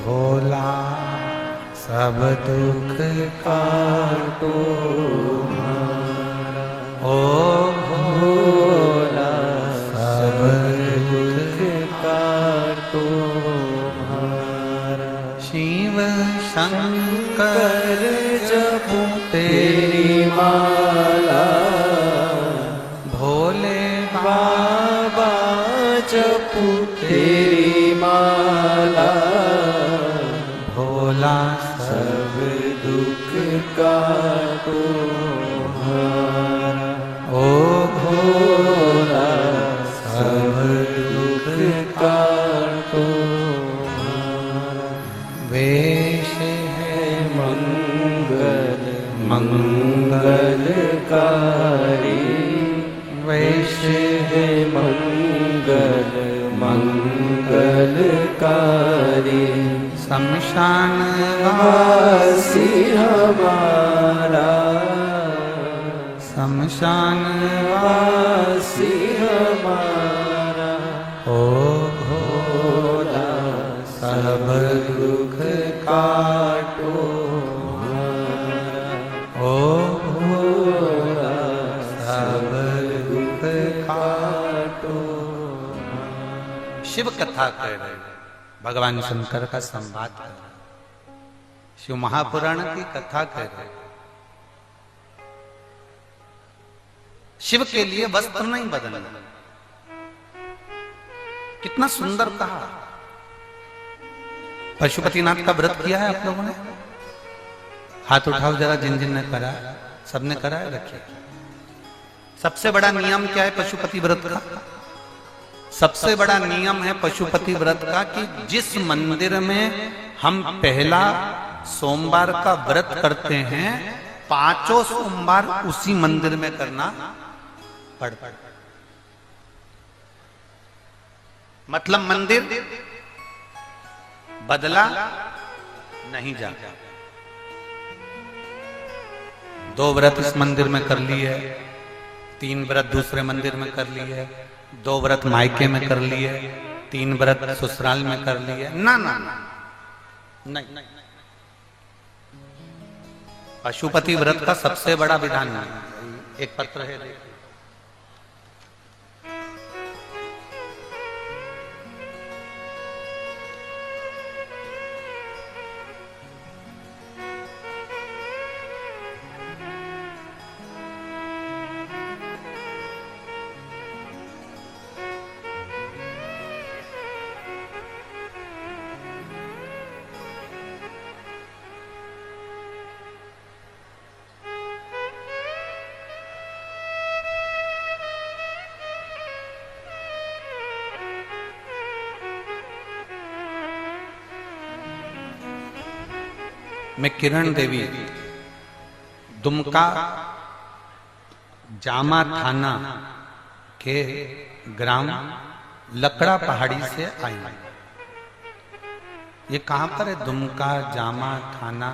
भोला सब दुख काटो ओ भोला सब दुख काटो शिव शंकर जपो तेरी माला भोले बाबा जपो तेरी माला भोला सब दुख काटो ओ भोला सब दुख काटो वेश है मंगल मंगलकारी वेश है मंगल मंगलकारी शमशान वासी हमारा शमशान वासी हमारा ओ भोला सब दुख काटो ओ भोला सब दुख काटो। शिव कथा कह रहे भगवान शंकर का संवाद कर रहे शिव महापुराण की कथा कह रहे शिव के लिए वस्त्र नहीं बदलना। कितना सुंदर कहा। पशुपतिनाथ का व्रत किया है आप लोगों ने? हाथ उठाओ जरा जिन जिन ने करा। सबने करा है? रखिए। सबसे बड़ा नियम क्या है पशुपति व्रत का? सबसे बड़ा नियम है पशुपति व्रत का कि जिस मंदिर में हम पहला सोमवार का व्रत करते हैं 5 सोमवार उसी मंदिर में करना पड़ता। मतलब मंदिर बदला नहीं जाता। 2 व्रत इस मंदिर में कर लिए, 3 व्रत दूसरे मंदिर में कर लिए, 2 व्रत मायके में कर लिए, 3 व्रत ससुराल में कर लिए। ना ना नहीं। पशुपति व्रत का सबसे बड़ा विधान है। एक पत्र है देखिए। मैं किरण देवी दुमका जामा थाना के ग्राम लकड़ा पहाड़ी से आई। ये कहां पर है? दुमका जामा थाना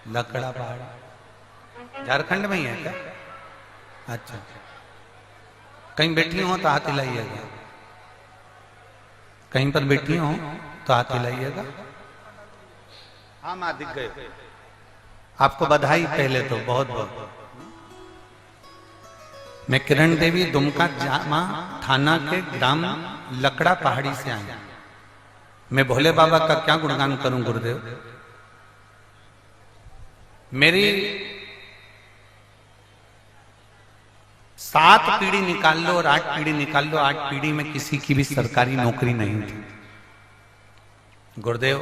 लकड़ा पहाड़ी झारखंड में ही है क्या? अच्छा, कहीं बैठी हो तो हाथ हिलाइएगा। कहीं पर बैठी हो तो हाथ हिलाइएगा। हाँ मां दिख गए। आपको बधाई पहले तो बहुत बहुत। मैं किरण देवी दुमका जामा थाना के ग्राम लकड़ा पहाड़ी से आई। मैं भोले बाबा का क्या गुणगान करूं गुरुदेव। मेरी 7 पीढ़ी निकाल लो और 8 पीढ़ी निकाल लो, 8 पीढ़ी में किसी की भी सरकारी नौकरी नहीं थी गुरुदेव।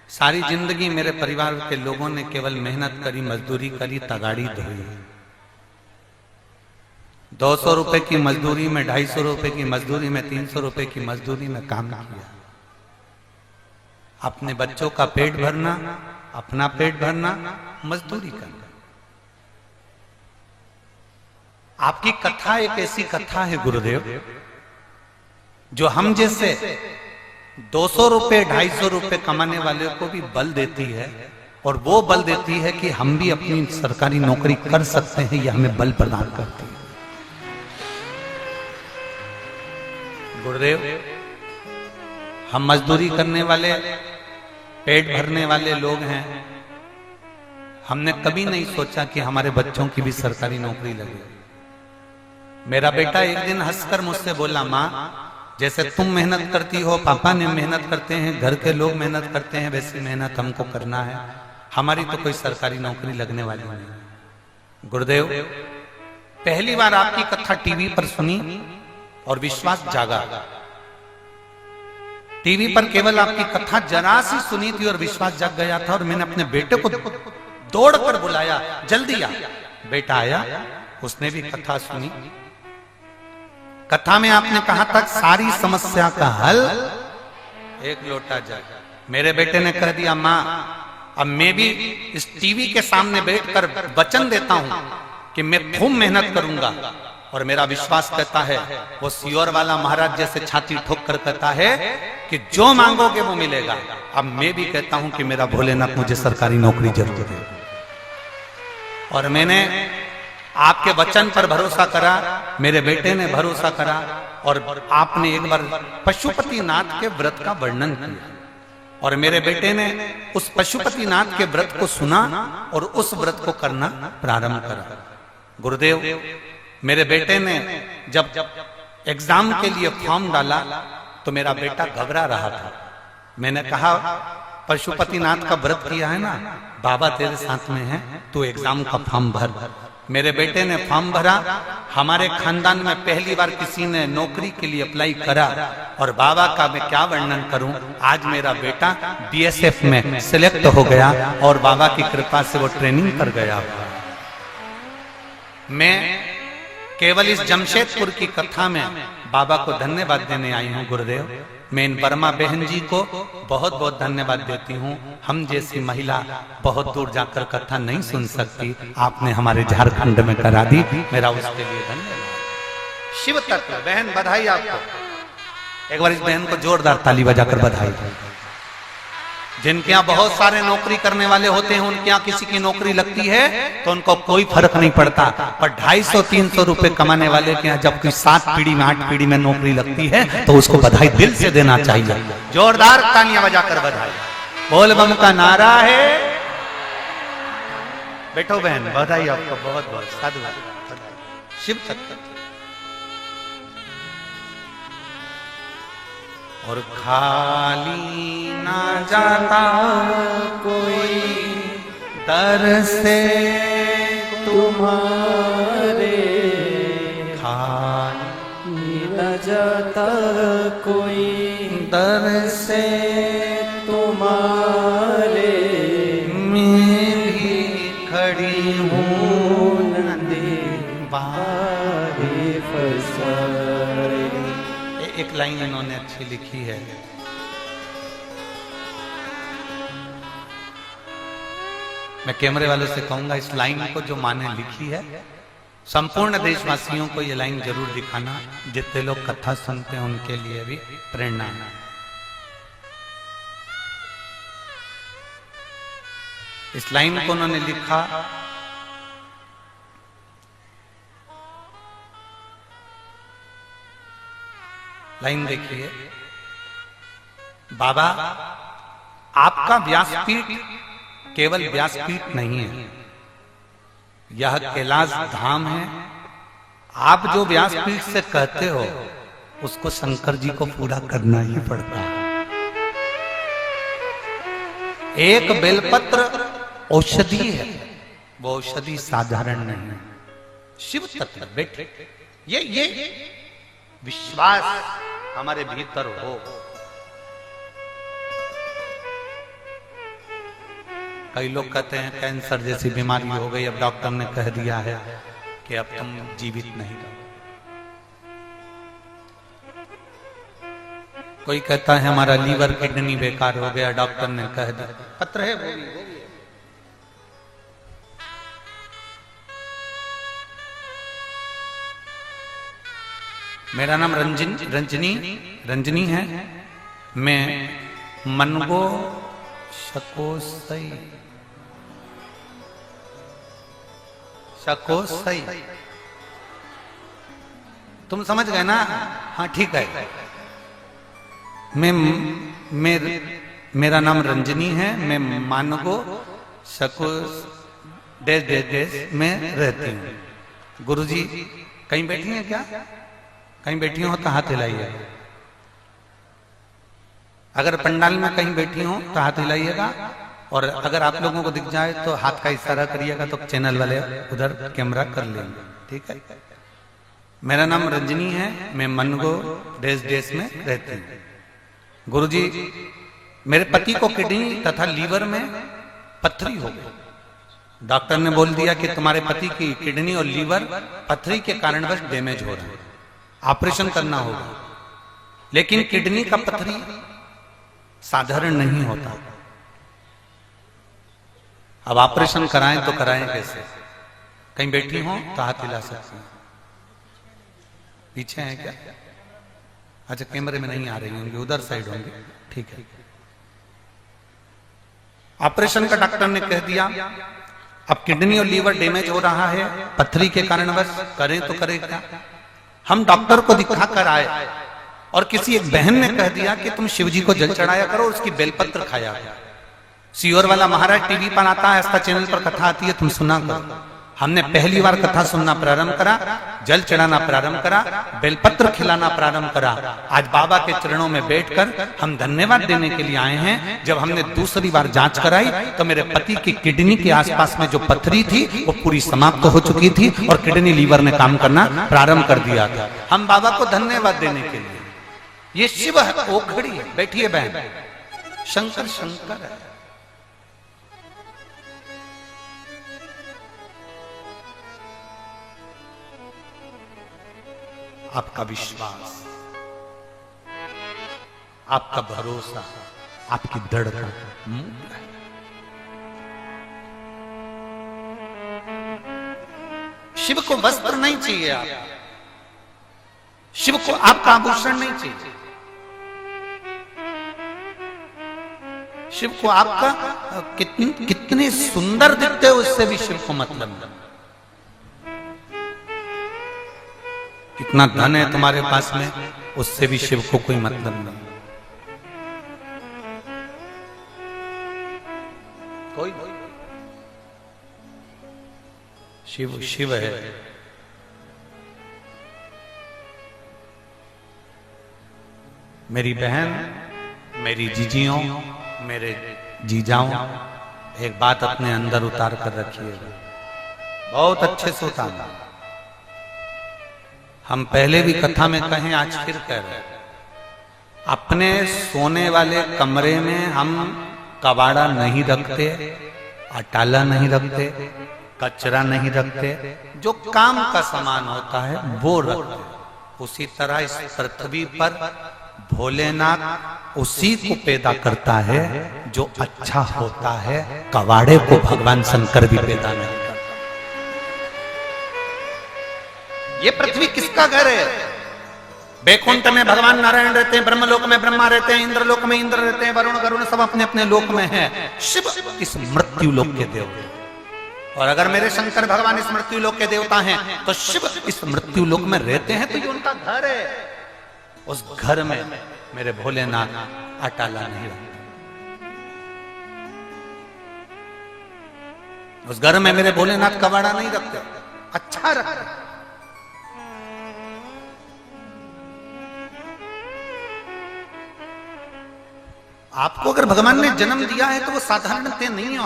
सारी जिंदगी मेरे परिवार के लोगों ने केवल मेहनत करी, मजदूरी करी, तगाड़ी धोई। 200 रुपए की मजदूरी में, 250 रुपए की मजदूरी में, 300 रुपए की मजदूरी में काम किया। अपने बच्चों का पेट भरना, अपना पेट भरना, मजदूरी करना। आपकी कथा एक ऐसी कथा है गुरुदेव जो हम जैसे 200 रुपए 250 रुपए कमाने वाले को भी बल देती है और वो बल देती है कि हम भी अपनी सरकारी नौकरी कर सकते हैं, यह हमें बल प्रदान करती है। गुरुदेव, हम मजदूरी करने वाले, पेट भरने वाले लोग हैं। हमने कभी नहीं सोचा कि हमारे बच्चों की भी सरकारी नौकरी लगे। मेरा बेटा एक दिन हंसकर मुझसे बोला, माँ जैसे तुम मेहनत करती हो, पापा ने मेहनत करते हैं, घर के लोग मेहनत करते हैं, वैसी मेहनत हमको करना है, हमारी तो कोई सरकारी नौकरी लगने वाली नहीं। गुरुदेव, पहली बार आपकी कथा टीवी पर सुनी और विश्वास जागा। टीवी पर केवल आपकी कथा जरा सी सुनी थी और विश्वास जाग गया था, और मैंने अपने बेटे को दौड़कर बुलाया, जल्दी आ। बेटा आया, उसने भी कथा सुनी। कथा में आपने कहा था सारी समस्या का हल एक लोटा जल। मेरे बेटे ने कह दिया, माँ अब मैं भी इस टीवी के सामने बैठकर वचन देता हूं कि मैं खूब मेहनत करूंगा। और मेरा विश्वास कहता है, वो सियोर वाला महाराज जैसे छाती ठोक कर कहता है कि जो मांगोगे वो मिलेगा। अब मैं भी कहता हूं कि मेरा भोलेनाथ मुझे सरकारी नौकरी जरूर दे। और मैंने आपके वचन पर भरोसा करा, मेरे बेटे ने भरोसा करा, और आपने एक बार पशुपतिनाथ के व्रत का वर्णन किया, और मेरे बेटे ने उस पशुपतिनाथ के व्रत को सुना और उस व्रत को करना प्रारंभ करा। गुरुदेव, मेरे बेटे ने जब एग्जाम के लिए फॉर्म डाला तो मेरा बेटा घबरा रहा था। मैंने कहा, पशुपतिनाथ का व्रत किया है ना, बाबा तेरे साथ में है, तू एग्जाम का फॉर्म भर। मेरे बेटे ने फॉर्म भरा। हमारे खानदान में पहली बार किसी ने नौकरी के लिए अप्लाई करा, और बाबा का मैं क्या वर्णन करूं, आज मेरा बेटा बीएसएफ में सिलेक्ट हो गया और बाबा की कृपा से वो ट्रेनिंग कर गया। मैं केवल इस जमशेदपुर की कथा में बाबा को धन्यवाद देने आई हूं। गुरुदेव, मैं इन वर्मा बहन जी को बहुत बहुत धन्यवाद देती हूँ। हम जैसी महिला बहुत दूर जाकर कथा नहीं सुन सकती, आपने हमारे झारखंड में करा दी, मेरा उसके लिए धन्यवाद। शिव तत्व बहन, बधाई आपको। एक बार इस बहन को जोरदार ताली बजाकर बधाई। जिनके यहाँ बहुत सारे नौकरी करने वाले होते हैं, उनके यहाँ किसी की नौकरी लगती है तो उनको कोई फर्क नहीं पड़ता, पर 250-300 रुपए कमाने वाले के यहाँ जब कोई 7 पीढ़ी में 8 पीढ़ी में नौकरी लगती है तो उसको बधाई दिल से देना चाहिए। जोरदार तालियां बजाकर बधाई। बोल बम का नारा है। बैठो बहन, बधाई आपको बहुत बहुत, साधु शिव तत्व। और खाली ना जाता कोई दर से तुम्हारे, खाली ना जाता कोई दर से तुम्हारे, मैं भी खड़ी हूँ नदी बारे फसाए। एक लाइन इन्होंने अच्छी लिखी है, मैं कैमरे वालों से कहूंगा इस लाइन को जो माने लिखी है, संपूर्ण देशवासियों को ये लाइन जरूर दिखाना, जितने लोग कथा सुनते हैं उनके लिए भी प्रेरणा है। इस लाइन को उन्होंने लिखा, लाइन देखिए, बाबा आपका व्यासपीठ केवल व्यासपीठ नहीं है, यह कैलाश धाम है। आप जो व्यासपीठ से कहते हो उसको शंकर जी को पूरा करना ही पड़ता है। एक बेलपत्र औषधि है, वो औषधि साधारण नहीं है। शिव तत्व बेटे, ये विश्वास हमारे भीतर हो। कई लोग कहते हैं कैंसर जैसी बीमारी हो गई, अब डॉक्टर ने कह दिया है कि अब तुम जीवित नहीं रहो। कोई कहता है हमारा लीवर किडनी बेकार हो गया, डॉक्टर ने कह दिया। पत्र है वो भी। मेरा नाम रंजनी है। मैं मनगो शकोसई शको सही। तुम समझ गए ना? हाँ ठीक है। मेरा नाम रंजनी है, मैं मानगो शको डेस डेस डेस में रहती हूँ। गुरुजी कहीं बैठी हैं क्या? कहीं बैठी हो तो हाथ हिलाइए। अगर पंडाल में कहीं बैठी हो तो हाथ हिलाइएगा, और अगर आप लोगों को दिख जाए तो हाथ का इशारा करिएगा, तो चैनल वाले उधर कैमरा कर लेंगे। ठीक है। मेरा नाम रंजनी है, मैं मनगो डेस डेस में रहती हूँ। गुरुजी मेरे पति को किडनी तथा लीवर में पथरी हो गई। डॉक्टर ने बोल दिया कि तुम्हारे पति की किडनी और लीवर पथरी के कारणवश डैमेज हो रहा है, ऑपरेशन करना होगा। लेकिन किडनी का पथरी साधारण नहीं होता। अब ऑपरेशन कराएं तो कराएं कैसे? कहीं बैठी हो तो हाथ हिला सकती हैं। पीछे है क्या? अच्छा, कैमरे में नहीं आ रही होंगी, उधर साइड होंगे। ठीक है। ऑपरेशन का डॉक्टर ने कह दिया अब किडनी और लीवर डैमेज हो रहा है पथरी के कारण, बस करें तो करें क्या? हम डॉक्टर को दिखा कर आए और किसी एक बहन ने कह दिया कि तुम शिवजी को जल चढ़ाया करो, उसकी बेलपत्र खाया करो। सीहोर वाला महाराज टीवी पर आता है, आस्था चैनल पर कथा आती है, तुम सुना करो। हमने पहली बार कथा सुनना प्रारंभ करा, जल चढ़ाना प्रारंभ करा, बेलपत्र खिलाना प्रारंभ करा। आज बाबा के चरणों में बैठकर हम धन्यवाद देने के लिए आए हैं। जब हमने दूसरी बार जांच कराई तो मेरे पति की किडनी के आसपास में जो पथरी थी वो पूरी समाप्त हो चुकी थी और किडनी लीवर ने काम करना प्रारंभ कर दिया था। हम बाबा को धन्यवाद देने के लिए, ये शिव है, ओखड़ी है। बैठिए बहन, शंकर शंकर है। आपका विश्वास, आपका भरोसा, आपकी धड़कन। शिव को वस्त्र नहीं चाहिए, आप शिव को आपका आभूषण नहीं चाहिए, शिव को आपका कितने सुंदर दिखते हो उससे भी शिव को मतलब नहीं। कितना धन है तुम्हारे पास में उससे भी शिव को कोई मतलब नहीं। कोई शिव शिव है। मेरी बहन, मेरी जीजियों, मेरे जीजाओं, एक बात अपने अंदर उतार कर रखिएगा, बहुत अच्छे से उतारना। हम पहले भी कथा में कहें, आज फिर कह रहे हैं, अपने सोने वाले कमरे में हम कबाड़ा नहीं रखते, अटाला नहीं रखते, कचरा नहीं रखते, जो काम का सामान होता है वो रखते। उसी तरह इस पृथ्वी पर भोलेनाथ उसी को पैदा करता है जो अच्छा होता है। कबाड़े को भगवान शंकर भी पैदा नहीं करता। ये पृथ्वी किसका घर है? बैकुंठ में भगवान नारायण रहते हैं, ब्रह्मलोक में ब्रह्मा रहते हैं, इंद्रलोक में इंद्र रहते हैं, वरुण गरुण सब अपने अपने लोक में हैं। शिव इस मृत्यु लोक के देवता, और अगर मेरे शंकर भगवान इस मृत्यु लोक के देवता हैं तो शिव इस मृत्यु लोक में रहते हैं, तो ये उनका घर है। उस घर में मेरे भोलेनाथ अटाला नहीं रहते, उस घर में मेरे भोलेनाथ कबाड़ा नहीं रखते, अच्छा रखते। आपको अगर भगवान ने जन्म दिया है तो वो साधारणतः नहीं हो।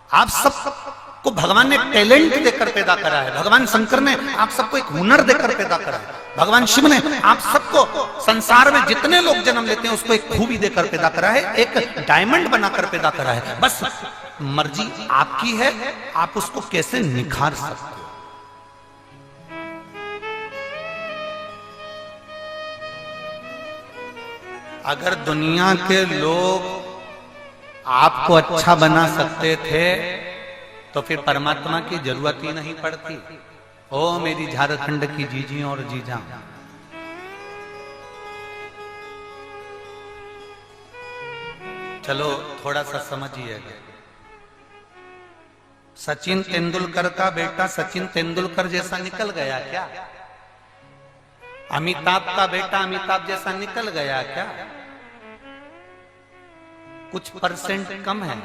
आप सबको भगवान ने टैलेंट देकर पैदा करा है। भगवान शंकर ने आप सबको एक हुनर देकर पैदा करा है। भगवान शिव ने आप सबको, संसार में जितने लोग जन्म लेते हैं उसको एक खूबी देकर पैदा करा है, एक डायमंड बनाकर पैदा करा है। बस मर्जी आपकी है, आप उसको कैसे निखार सकते हो। अगर दुनिया के लोग आपको अच्छा बना सकते थे तो फिर परमात्मा की जरूरत ही नहीं पड़ती। ओ मेरी झारखंड की जीजियों और जीजा, चलो थोड़ा सा समझिएगा। सचिन तेंदुलकर का बेटा सचिन तेंदुलकर जैसा निकल गया क्या? अमिताभ का बेटा अमिताभ जैसा निकल गया क्या? कुछ परसेंट कम है।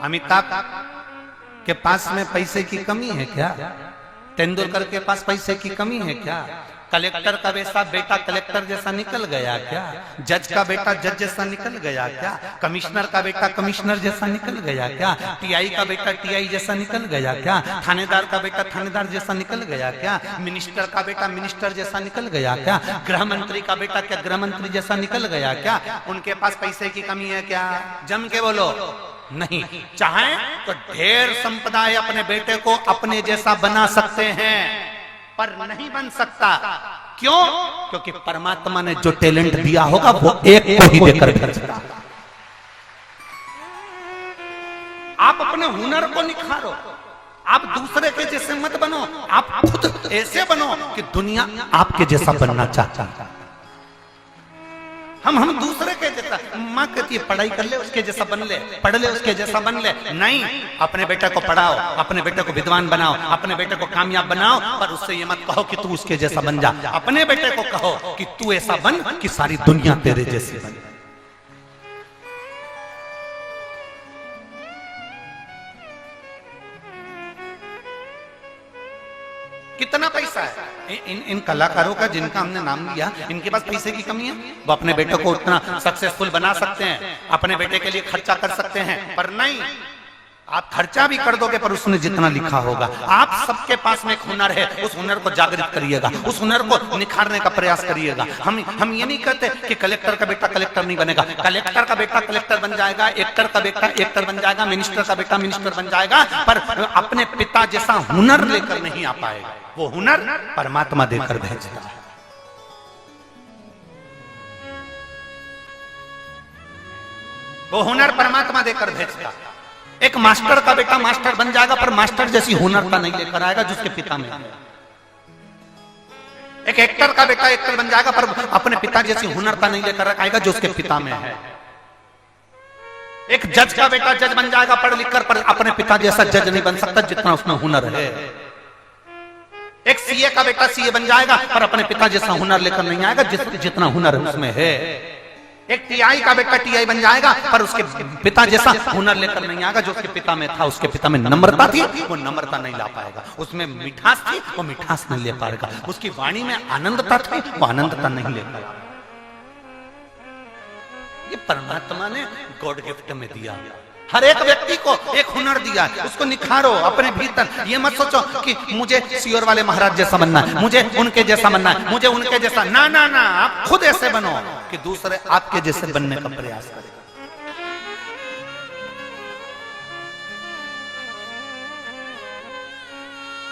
अमिताभ के पास में पैसे की कमी है क्या? तेंदुलकर के पास पैसे की कमी है क्या? कलेक्टर का बेटा कलेक्टर जैसा निकल गया क्या? जज का बेटा जज जैसा निकल गया क्या? कमिश्नर का बेटा कमिश्नर जैसा निकल गया क्या? टीआई का बेटा टीआई जैसा निकल गया क्या? थानेदार का बेटा थानेदार जैसा निकल गया क्या? मिनिस्टर का बेटा मिनिस्टर जैसा निकल गया क्या? गृह मंत्री का बेटा क्या गृह मंत्री जैसा निकल गया क्या? उनके पास पैसे की कमी है क्या? जम के बोलो। नहीं, चाहे तो ढेर संपदा है, अपने बेटे को अपने जैसा बना सकते हैं, पर नहीं बन सकता। क्यों? क्योंकि परमात्मा ने जो टैलेंट दिया होगा वो एक को ही देकर भेजता। आप अपने हुनर को निखारो, आप दूसरे के जैसे मत बनो, आप खुद ऐसे बनो कि दुनिया आपके जैसा बनना चाहता है। हम दूसरे के जैसा, माँ कहती है पढ़ाई कर ले उसके जैसा बन ले, पढ़ ले उसके जैसा बन ले। नहीं, अपने बेटे को पढ़ाओ, अपने बेटे को विद्वान बनाओ, अपने बेटे को कामयाब बनाओ, पर उससे ये मत कहो कि तू उसके जैसा बन जा। अपने बेटे को कहो कि तू ऐसा बन कि सारी दुनिया तेरे जैसी बने। कितना पैसा है इन कलाकारों का जिनका हमने नाम लिया, इनके पास पैसे की कमी है। वो अपने बेटे को उतना सक्सेसफुल बना सकते हैं, अपने बेटे के लिए खर्चा कर सकते हैं, पर नहीं, आप खर्चा भी कर दोगे पर उसने जितना लिखा होगा। आप सबके पास में एक हुनर है, उस हुनर को जागृत करिएगा, उस हुनर को निखारने का प्रयास करिएगा। हम ये नहीं कहते कि कलेक्टर का बेटा कलेक्टर नहीं बनेगा, कलेक्टर का बेटा कलेक्टर बन जाएगा, एक्टर का बेटा एक्टर बन जाएगा, मिनिस्टर का बेटा मिनिस्टर बन जाएगा, पर अपने पिता जैसा हुनर लेकर नहीं आ पाएगा। वो हुनर परमात्मा देकर भेजता है। वो हुनर परमात्मा देकर भेजता। एक मास्टर का बेटा मास्टर बन जाएगा, पर मास्टर जैसी हुनरता नहीं लेकर आएगा जिसके पिता में है। एक एक्टर का बेटा एक्टर बन जाएगा, पर अपने पिता जैसी हुनरता नहीं लेकर आएगा जो उसके पिता में है। एक जज का बेटा जज बन जाएगा पढ़ लिख कर, पर अपने पिता जैसा जज नहीं बन सकता जितना उसमें हुनर है। एक सीए का बेटा सीए बन जाएगा, पर अपने पिता जैसा हुनर लेकर नहीं आएगा जितना हुनर उसमें है। एक टीआई का बेटा टीआई बन जाएगा, पर उसके पिता जैसा हुनर लेकर नहीं आएगा जो उसके पिता में था। उसके पिता में नम्रता थी, वो नम्रता नहीं ला पाएगा। उसमें मिठास थी, वो मिठास नहीं ले पाएगा। उसकी वाणी में आनंदता थी, वो आनंदता नहीं ले पाएगा। ये परमात्मा ने गॉड गिफ्ट में दिया। हर एक व्यक्ति को एक हुनर दिया, उसको निखारो अपने भीतर। ये मत सोचो कि मुझे सियोर वाले महाराज जैसा बनना है, मुझे उनके जैसा बनना है, मुझे उनके जैसा। ना ना ना, आप खुद ऐसे बनो कि दूसरे आपके जैसे बनने का प्रयास करें।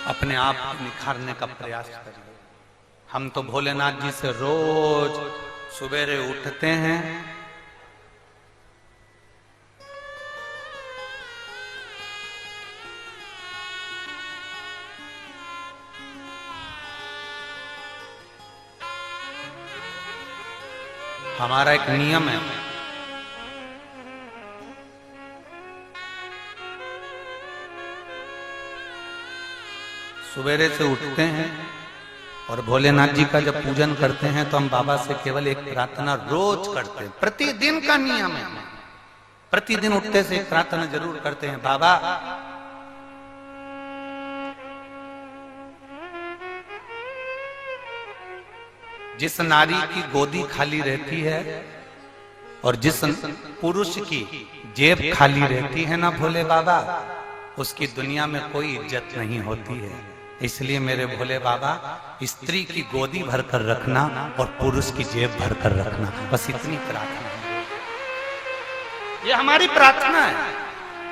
अपने आप को निखारने का प्रयास करिए। हम तो भोलेनाथ जी से रोज सुबेरे उठते हैं, हमारा एक नियम है, सुबेरे से उठते हैं और भोलेनाथ जी का जब पूजन करते हैं तो हम बाबा से केवल एक प्रार्थना रोज करते हैं। प्रतिदिन का नियम है, प्रतिदिन उठते से एक प्रार्थना जरूर करते हैं। बाबा, जिस नारी की गोदी खाली रहती है और जिस पुरुष की जेब खाली रहती है ना भोले बाबा, उसकी दुनिया में कोई इज्जत नहीं होती है। इसलिए मेरे भोले बाबा, स्त्री की गोदी भरकर रखना और पुरुष की जेब भरकर रखना, बस इतनी प्रार्थना है। ये हमारी प्रार्थना है।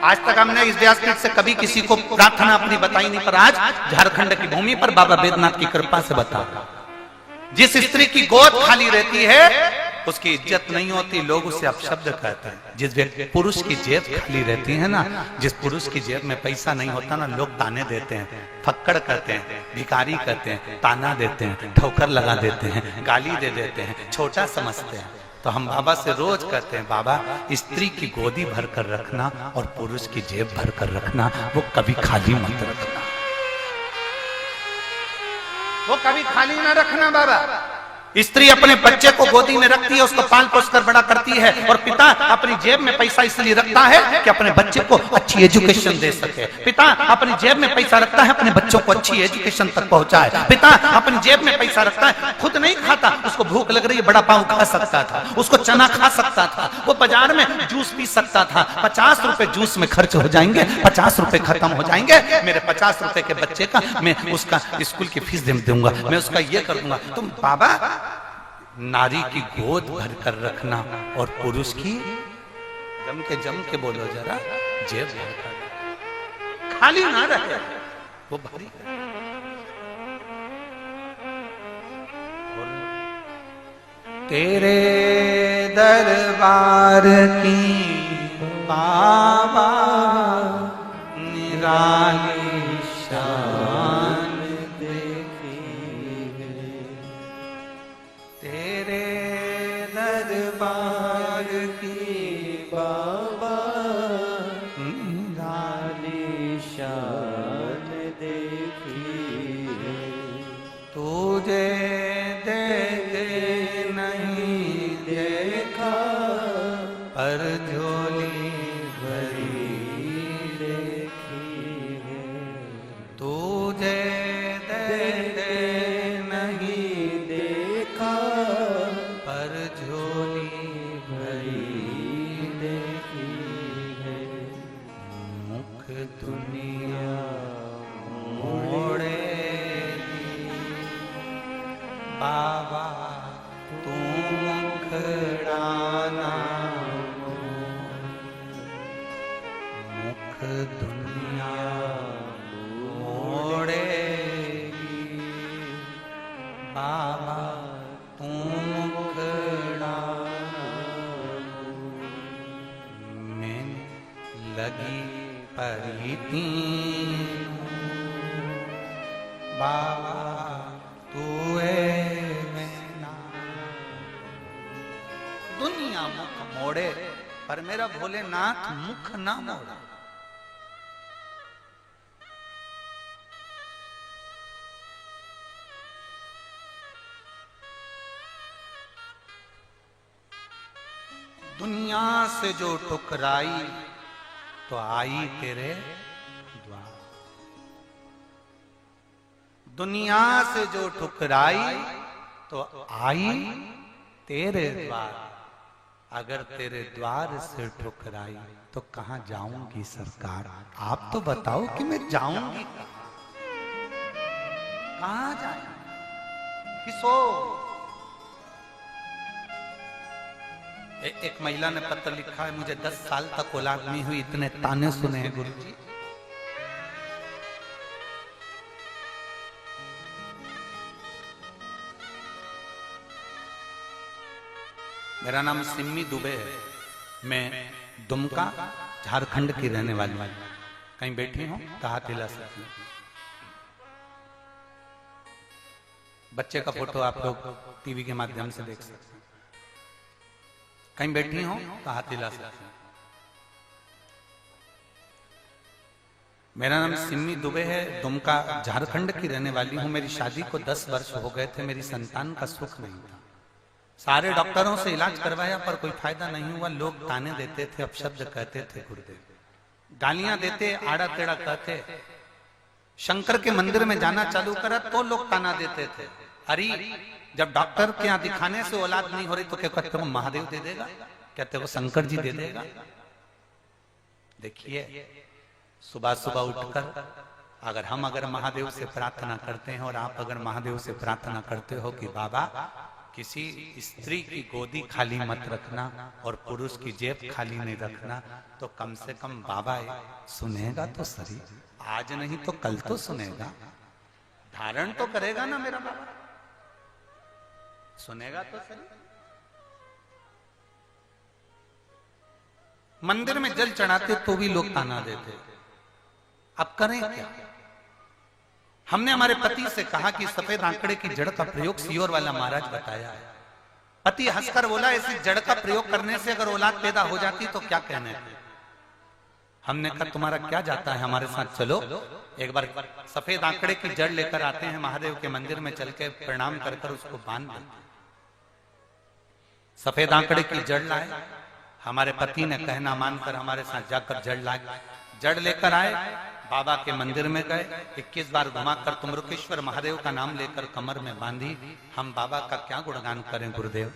आज तक हमने इस व्यासपीठ से कभी किसी को प्रार्थना अपनी बताई नहीं, पर आज झारखंड की भूमि पर बाबा बैद्यनाथ की कृपा से बता। जिस स्त्री की गोद खाली रहती है उसकी इज्जत नहीं होती, लोग उसे अपशब्द कहते हैं। जिस पुरुष की जेब खाली रहती है ना, जिस पुरुष की जेब में पैसा नहीं होता ना, लोग ताने देते हैं, फक्कड़ कहते हैं, भिखारी कहते हैं, ताना देते हैं, ठोकर लगा देते हैं, गाली दे देते हैं, छोटा समझते हैं। तो हम बाबा से रोज कहते हैं, बाबा स्त्री की गोदी भर कर रखना और पुरुष की जेब भर कर रखना, वो कभी खाली मत रखना, वो कभी खाली ना रखना बाबा। स्त्री अपने बच्चे को गोदी में रखती है, उसको पाल पोस कर बड़ा करती है, और पिता अपनी जेब में पैसा इसलिए रखता है कि अपने बच्चे को अच्छी एजुकेशन दे सके। पिता अपनी जेब में पैसा रखता है अपने बच्चों को अच्छी एजुकेशन तक पहुंचाए। पिता अपनी जेब में पैसा रखता है, खुद नहीं खाता, उसको भूख लग रही है बड़ा पाव खा सकता था, उसको चना खा सकता था, वो बाजार में जूस पी सकता था। 50 रुपए जूस में खर्च हो जाएंगे, 50 रुपए खत्म हो जाएंगे, मेरे 50 रुपए के बच्चे का मैं उसका स्कूल की फीस दे दूंगा, मैं उसका ये कर दूंगा। तुम बाबा नारी की गोद भर कर रखना और पुरुष की जम के बोलो जरा, जेब भर कर, खाली ना रहे, वो भरी। तेरे दरबार की बाबा निराली शान देखी है, तेरे दरबार की बाबा निराली शान देखी है, तुझे पर झोली भरी देखी है, तुझे दे नहीं देखा, पर झोली भरी देखी है, मुख दुनिया मोड़ेगी बाबा तू मुखड़ाना, मुख दुनिया मोड़ेगी बाबा तू मुखड़ाना, मैं लगी परीती बाबा तू दुनिया मुख मोड़े पर मेरा भोलेनाथ मुख ना मोड़ा। दुनिया से जो टुकराई तो आई तेरे द्वार, दुनिया से जो टुकराई तो आई तेरे द्वार, अगर तेरे द्वार से ठुकराई तो कहां जाऊंगी सरकार, आप तो बताओ कि मैं जाऊंगी कहां जाऊंगी किसो। एक महिला ने पत्र लिखा है, मुझे 10 साल तक औलाद नहीं हुई, इतने ताने सुने हैं गुरुजी। मेरा नाम सिम्मी दुबे है, मैं दुमका झारखंड की रहने वाली हूं। कहीं बैठी हूं तो हाथ हिला सकती हूं। बच्चे का फोटो आप लोग टीवी के माध्यम से देख सकते हैं। कहीं बैठी हूं तो हाथ हिला सकती हूं। मेरा नाम सिम्मी दुबे है, दुमका झारखंड की रहने वाली हूं। मेरी शादी को 10 वर्ष हो गए थे, मेरी संतान का सुख नहीं था। सारे डॉक्टरों से इलाज करवाया पर कोई फायदा नहीं हुआ। लोग ताने देते थे, अपशब्द कहते थे, गुरुदेव गालियां देते, आड़ा टेढ़ा कहते। शंकर के मंदिर में जाना चालू करा तो लोग ताना देते थे। अरे जब डॉक्टर के यहाँ दिखाने से औलाद नहीं हो रही तो क्या कहते हो महादेव दे देगा, कहते हो शंकर जी दे देगा। देखिए सुबह सुबह उठकर अगर महादेव से प्रार्थना करते हैं और आप अगर महादेव से प्रार्थना करते हो कि बाबा किसी स्त्री की गोदी खाली मत रखना और पुरुष की जेब खाली नहीं रखना, तो कम से कम बाबा सुनेगा तो सही, आज नहीं तो कल तो सुनेगा, धारण तो करेगा ना मेरा बाबा, सुनेगा तो सही। मंदिर में जल चढ़ाते तो भी लोग ताना देते, अब करें क्या। हमने हमारे पति से कहा कि सफेद आंकड़े की जड़ का प्रयोग सियोर वाला महाराज बताया है, पति हंसकर बोला, ऐसी जड़ का प्रयोग करने से अगर औलाद पैदा हो जाती तो क्या कहने। हमने कहा तुम्हारा क्या जाता है, हमारे साथ चलो, एक बार सफेद आंकड़े की जड़ लेकर आते हैं, महादेव के मंदिर में चल के प्रणाम कर कर उसको बांध देते। सफेद आंकड़े की जड़ लाए, हमारे पति ने कहना मानकर हमारे साथ जाकर जड़ लाए। जड़ लेकर आए, बाबा के मंदिर में गए, 21 बार घुमाकर तुमरुकेश्वर महादेव का नाम लेकर कमर में बांधी। हम बाबा का क्या गुणगान करें गुरुदेव।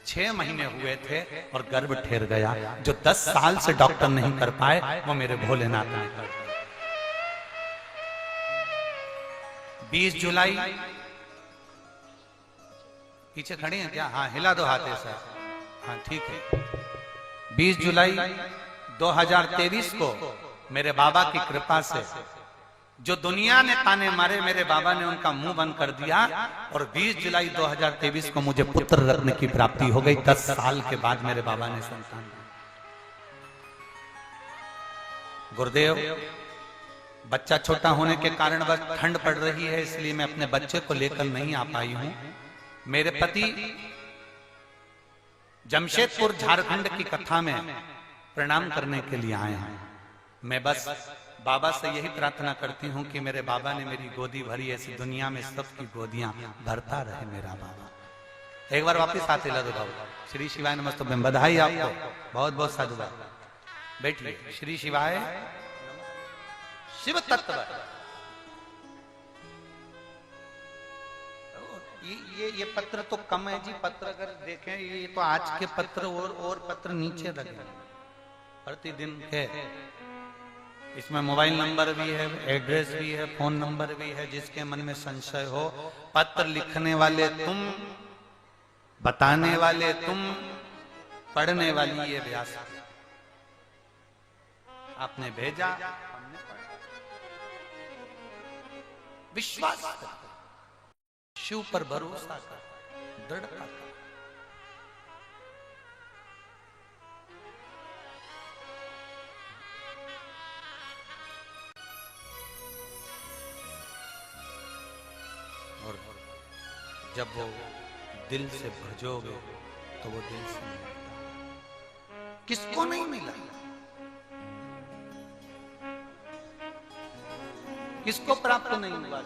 6 महीने हुए थे और गर्भ ठहर गया। जो 10 साल से डॉक्टर नहीं कर पाए वो मेरे भोलेनाथ ने कर दिया। 20 जुलाई, पीछे खड़ी हैं क्या? हाँ हिला दो हाथ ऐसा। हाँ ठीक है। 20 जुलाई 2023 को मेरे बाबा की कृपा से जो दुनिया ने ताने मारे, मेरे बाबा ने उनका मुंह बंद कर दिया और 20 जुलाई 2023 को मुझे पुत्र रत्न की प्राप्ति हो गई। 10 साल के बाद मेरे बाबा ने संतान दी। गुरुदेव, बच्चा छोटा होने के कारण बस ठंड पड़ रही है, इसलिए मैं अपने बच्चे को लेकर नहीं आ पाई हूं। मेरे पति जमशेदपुर झारखंड की कथा में प्रणाम करने के लिए आए हैं। मैं बस बाबा से यही प्रार्थना करती हूँ कि मेरे बाबा ने मेरी गोदी भरी, ऐसी दुनिया में सबकी गोदियां भरता रहे मेरा बाबा। एक बार वापिस आते लगे बाबा। श्री शिवाय नमस्ते, बधाई आपको, बहुत बहुत साधुवाद। बैठिए। श्री शिवाय शिव तत्व। ये पत्र तो कम है जी, पत्र अगर देखें ये तो आज के पत्र और पत्र नीचे लगे प्रतिदिन के। इसमें मोबाइल नंबर भी है, एड्रेस भी है, फोन नंबर भी है। जिसके मन में संशय हो, पत्र लिखने वाले तुम, बताने वाले तुम, पढ़ने वाली ये व्यास। आपने भेजा, हमने पढ़ा। विश्वास कर, शिव पर भरोसा कर, दृढ़ता कर। और जब वो दिल से भजोगे तो वो दिल से मिलता। किसको नहीं मिला? किसको प्राप्त नहीं हुआ?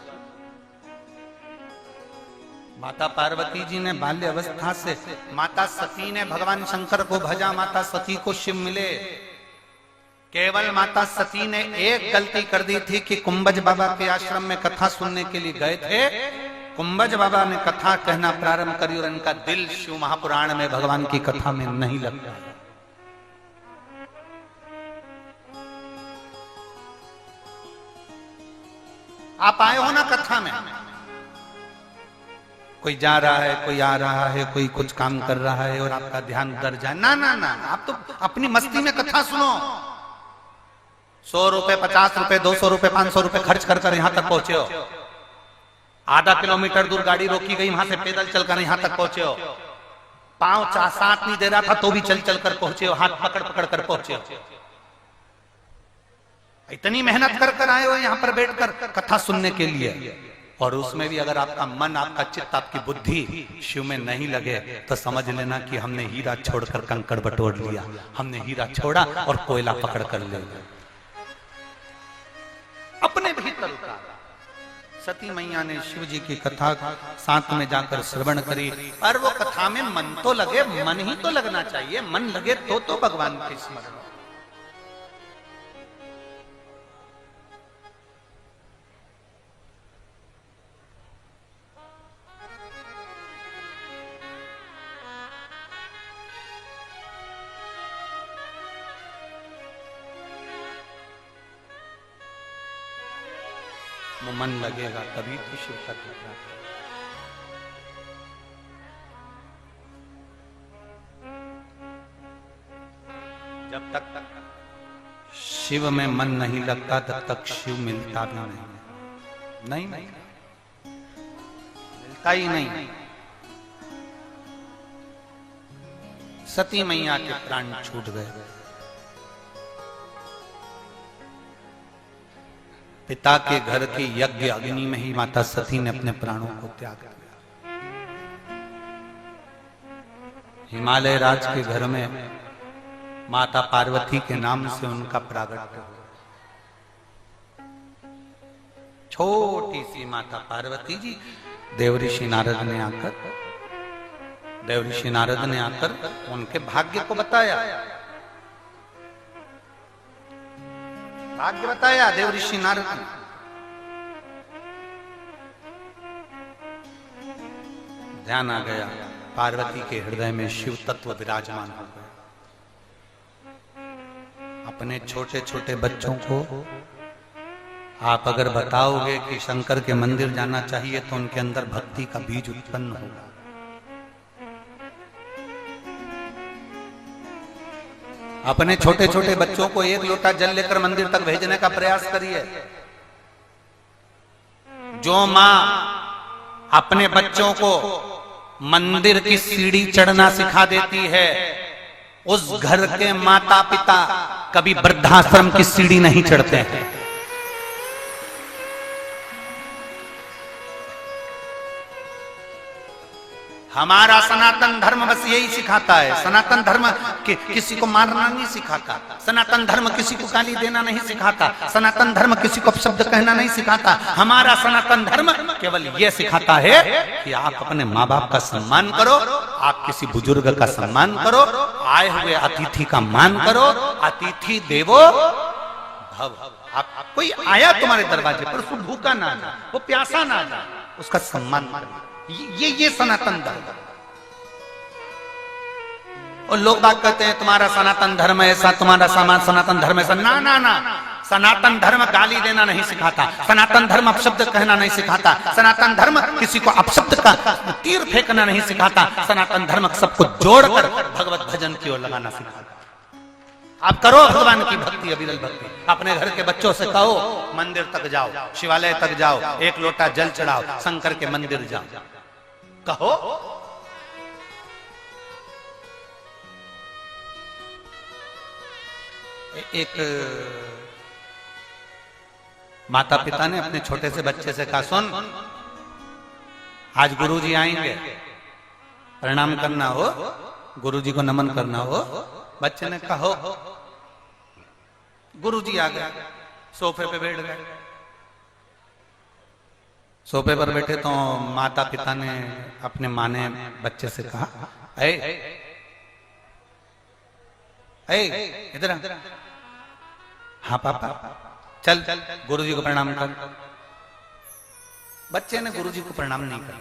माता पार्वती जी ने बाल्य अवस्था से, माता सती ने भगवान शंकर को भजा, माता सती को शिव मिले। केवल माता सती ने एक गलती कर दी थी कि कुंभज बाबा के आश्रम में कथा सुनने के लिए गए थे। कुंभज बाबा ने कथा कहना प्रारंभ करी और इनका दिल शिव महापुराण में भगवान की कथा में नहीं लगता। आप आए हो ना कथा में, कोई जा रहा है, कोई आ रहा है, कोई कुछ काम कर रहा है और आपका ध्यान उधर जाए ना ना ना, आप तो अपनी मस्ती में कथा सुनो। 100 रुपए, 50 रुपए, 200 रुपए, 500 रुपए खर्च कर कर यहां तक पहुंचे हो। आधा किलोमीटर दूर गाड़ी रोकी गई, वहां से पैदल चलकर यहां तक पहुंचे हो। पांव साथ नहीं दे रहा था तो भी चल चल कर पहुंचे हो, हाथ पकड़ पकड़ कर पहुंचे हो। इतनी मेहनत कर कर आए हो यहाँ पर बैठकर कथा सुनने के लिए। और उसमें भी अगर आपका मन, आपका चित्त, आपकी बुद्धि शिव में नहीं लगे तो समझ लेना कि हमने हीरा छोड़कर कंकड़ बटोर लिया। हमने हीरा छोड़ा और कोयला पकड़ कर ले लिया, अपने भीतर उतारा। सती मैया ने शिव जी की कथा साथ में जाकर श्रवण करी। और वो कथा में मन तो लगे, मन ही तो लगना चाहिए। मन लगे तो भगवान के स्मरण। मन लगेगा तभी तो शिव का कृपा। जब तक शिव में मन नहीं लगता तब तक शिव मिलता भी नहीं मिलता ही नहीं। सती मैया के प्राण छूट गए। पिता के घर की यज्ञ अग्नि में ही माता सती ने अपने प्राणों को त्याग दिया। हिमालय राज के घर में माता पार्वती के नाम से उनका प्रागट्य हुआ। छोटी सी माता पार्वती जी देवऋषि नारद ने आकर उनके भाग्य को बताया। भाग्य बताया देवऋषि नारद ने। ध्यान आ गया, पार्वती के हृदय में शिव तत्व विराजमान हो गया। अपने छोटे छोटे बच्चों को आप अगर बताओगे कि शंकर के मंदिर जाना चाहिए तो उनके अंदर भक्ति का बीज उत्पन्न होगा। अपने छोटे छोटे बच्चों को एक लोटा जल लेकर मंदिर तक भेजने का प्रयास करिए। जो मां अपने बच्चों को मंदिर की सीढ़ी चढ़ना सिखा देती है, उस घर के माता पिता कभी वृद्धाश्रम की सीढ़ी नहीं चढ़ते हैं। हमारा सनातन धर्म बस यही सिखाता है। सनातन धर्म किसी को मारना नहीं सिखाता। सनातन धर्म किसी को गाली देना नहीं सिखाता। सनातन धर्म किसी को अपशब्द कहना नहीं सिखाता। हमारा सनातन धर्म केवल यह सिखाता है कि आप अपने माँ बाप का सम्मान करो, आप किसी बुजुर्ग का सम्मान करो, आए हुए अतिथि का मान करो। अतिथि देवो भव। आप कोई आया तुम्हारे दरवाजे पर, उसको भूखा ना जाए, वो प्यासा ना जाए, उसका सम्मान करो। ये सनातन धर्म। और लोग बात कहते हैं तुम्हारा सनातन धर्म ऐसा, तुम्हारा सनातन धर्म ऐसा। ना ना ना, सनातन धर्म गाली देना नहीं सिखाता। सनातन धर्म अपशब्द कहना नहीं सिखाता। सनातन धर्म किसी को अपशब्द का तीर फेंकना नहीं सिखाता। सनातन धर्म सबको जोड़कर भगवत भजन की ओर लगाना सिखाता। आप करो भगवान की भक्ति, अविरल भक्ति। अपने घर के बच्चों से कहो मंदिर तक जाओ, शिवालय तक जाओ, एक लोटा जल चढ़ाओ, शंकर के मंदिर जाओ, कहो। एक माता पिता ने अपने छोटे से बच्चे से कहा, सुन आज गुरुजी आएंगे, प्रणाम करना हो, गुरुजी को नमन करना हो। बच्चे ने कहा हो। गुरुजी आ गए, सोफे पे बैठ गए। सोफे पर बैठे तो माता पिता ने अपने माँ ने बच्चे से कहा, इधर आ। हाँ पापा, चल गुरुजी को प्रणाम कर। बच्चे ने गुरुजी को प्रणाम नहीं किया।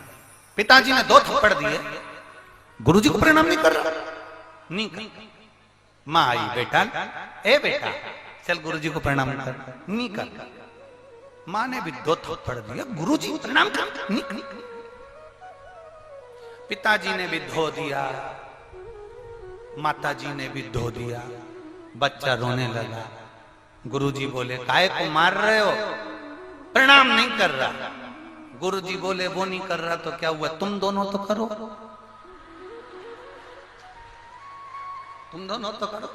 पिताजी ने 2 थप्पड़ दिए, गुरुजी को प्रणाम नहीं कर रहा। नहीं। माँ आई, बेटा बेटा चल गुरुजी को प्रणाम कर। नहीं कर। माँ ने भी 2 थप्पड़ दिया, गुरुजी को प्रणाम कर। नहीं। पिताजी ने भी धो दिया, माताजी ने भी धो दिया। बच्चा रोने लगा। गुरुजी बोले, काहे को मार रहे हो? प्रणाम नहीं कर रहा। गुरुजी बोले, वो नहीं कर रहा तो क्या हुआ, तुम दोनों तो करो, तुम दोनों तो करो।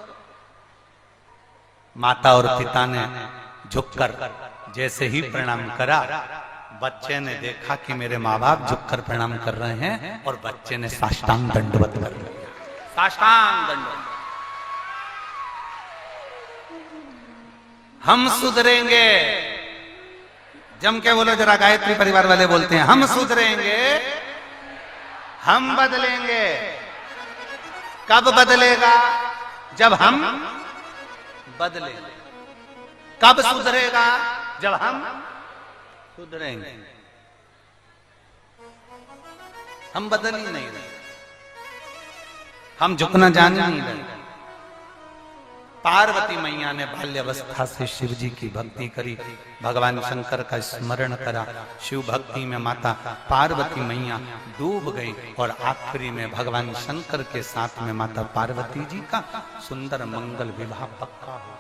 माता और पिता ने झुककर जैसे ही प्रणाम करा, बच्चे ने देखा कि मेरे माँ बाप झुककर प्रणाम कर रहे हैं, और बच्चे ने साष्टांग दंडवत कर लिया। साष्टांग दंडवत। हम सुधरेंगे। जम के बोलो जरा, गायत्री परिवार वाले बोलते हैं, हम सुधरेंगे, हम बदलेंगे। कब बदलेगा? जब हम बदलेंगे। कब सुधरेगा? जब हम सुधरेंगे। हम बदल ही नहीं रहे, हम झुकना जान नहीं रहे। पार्वती मैया ने बाल्यावस्था से शिव जी की भक्ति करी, भगवान शंकर का स्मरण करा। शिव भक्ति में माता पार्वती मैया डूब गई, और आखिरी में भगवान शंकर के साथ में माता पार्वती जी का सुंदर मंगल विवाह पक्का हो गया।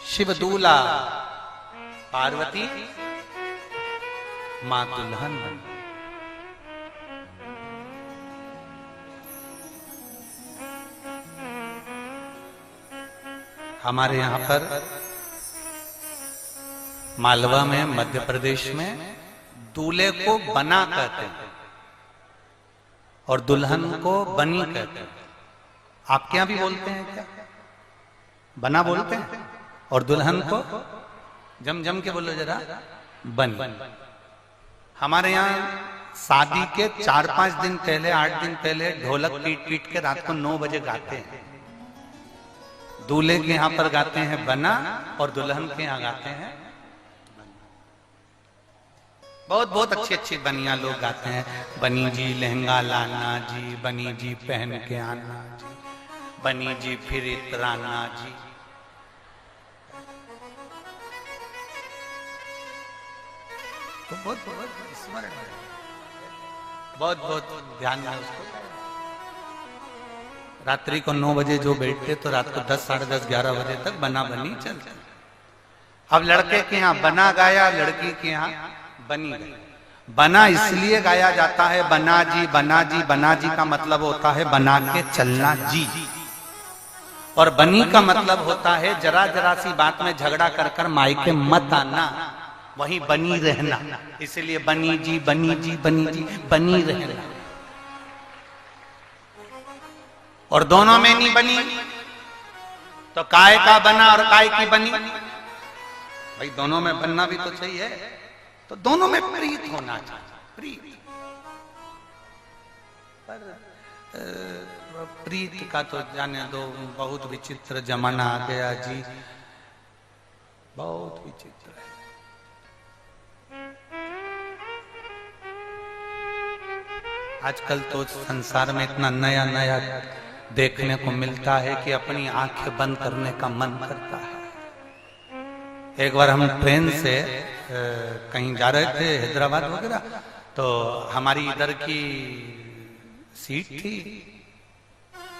शिव दूल्हा, पार्वती मां दुल्हन बन। हमारे यहां पर मालवा में, मध्य प्रदेश में दूल्हे को बना कहते हैं। और दुल्हन को बनी कहते हैं। आपके यहां भी बोलते हैं क्या? बना बोलते हैं। और दुल्हन को जम जम के बोलो जरा, बनी। हमारे यहाँ शादी के 4-5 दिन पहले, 8 दिन पहले ढोलक पीट पीट के रात को 9 बजे गाते हैं। दूल्हे के यहाँ पर गाते हैं बना और दुल्हन के यहाँ गाते हैं बहुत बहुत अच्छी अच्छी बनिया लोग गाते हैं। बनी जी लहंगा लाना जी, बनी जी पहन के आना जी, बनी जी फिर इतराना जी। तो बहुत बहुत स्मरण है, बहुत बहुत ध्यान है उसको। रात्रि को 9 बजे जो बैठते तो रात को 10, साढ़े 10, 11 बजे तक बना बनी चलती। अब लड़के के यहाँ बना गाया, लड़की के यहाँ बनी गई। बना इसलिए गाया जाता है बना जी बना जी। बना जी का मतलब होता है बना के चलना जी, और बनी का मतलब होता है जरा जरा सी बात में झगड़ा कर कर मायके मत आना, वहीं बनी रहना। इसलिए बनी जी बनी जी बनी जी, बनी रहना। और दोनों में नहीं बनी तो काय का बना और काय की बनी। भाई दोनों में बनना भी तो चाहिए, तो दोनों में प्रीत होना चाहिए। प्रीत पर प्रीत का तो जाने दो, बहुत विचित्र जमाना आ गया जी, बहुत विचित्र है। आजकल तो संसार में इतना नया नया देखने को मिलता है कि अपनी आंखें बंद करने का मन करता है। एक बार हम ट्रेन से कहीं जा रहे थे, हैदराबाद वगैरह, तो हमारी इधर की सीट थी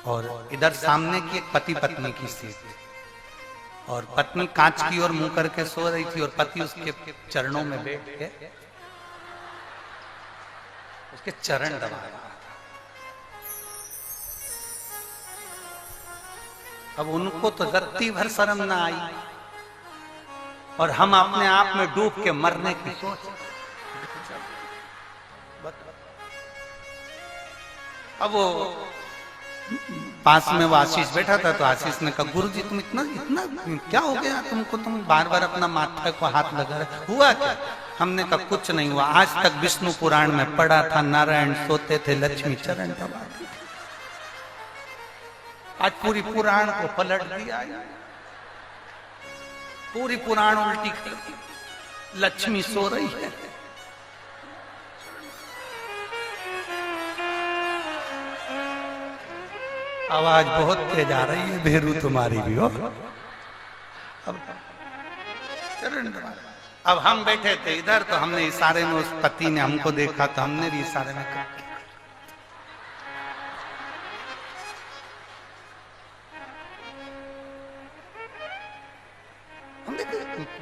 और इधर सामने की एक पति पत्नी की सीट थी, और पत्नी कांच की ओर मुंह करके सो रही थी और पति उसके चरणों में बैठ के उसके चरण दबा रहा था। अब उनको तो रत्ती भर शर्म ना आई, और हम अपने आप में डूब के मरने की सोच। अब वो पास में वो आशीष बैठा था, तो आशीष ने कहा गुरु जी तुम इतना इतना क्या हो गया तुमको, तुम बार बार अपना माथा को हाथ लगा रहे, हुआ क्या? हमने कहा कुछ नहीं हुआ, आज तक विष्णु पुराण में पढ़ा था नारायण सोते थे लक्ष्मी चरण दबाती थी, आज पूरी पुराण को पलट दिया, पूरी पुराण उल्टी कर दी, लक्ष्मी सो रही है। आवाज बहुत तेज आ रही है भेरू तुम्हारी भी हो। अब हम बैठे थे इधर, तो हमने इशारे में, उस पति ने हमको देखा तो हमने भी इशारे में कहा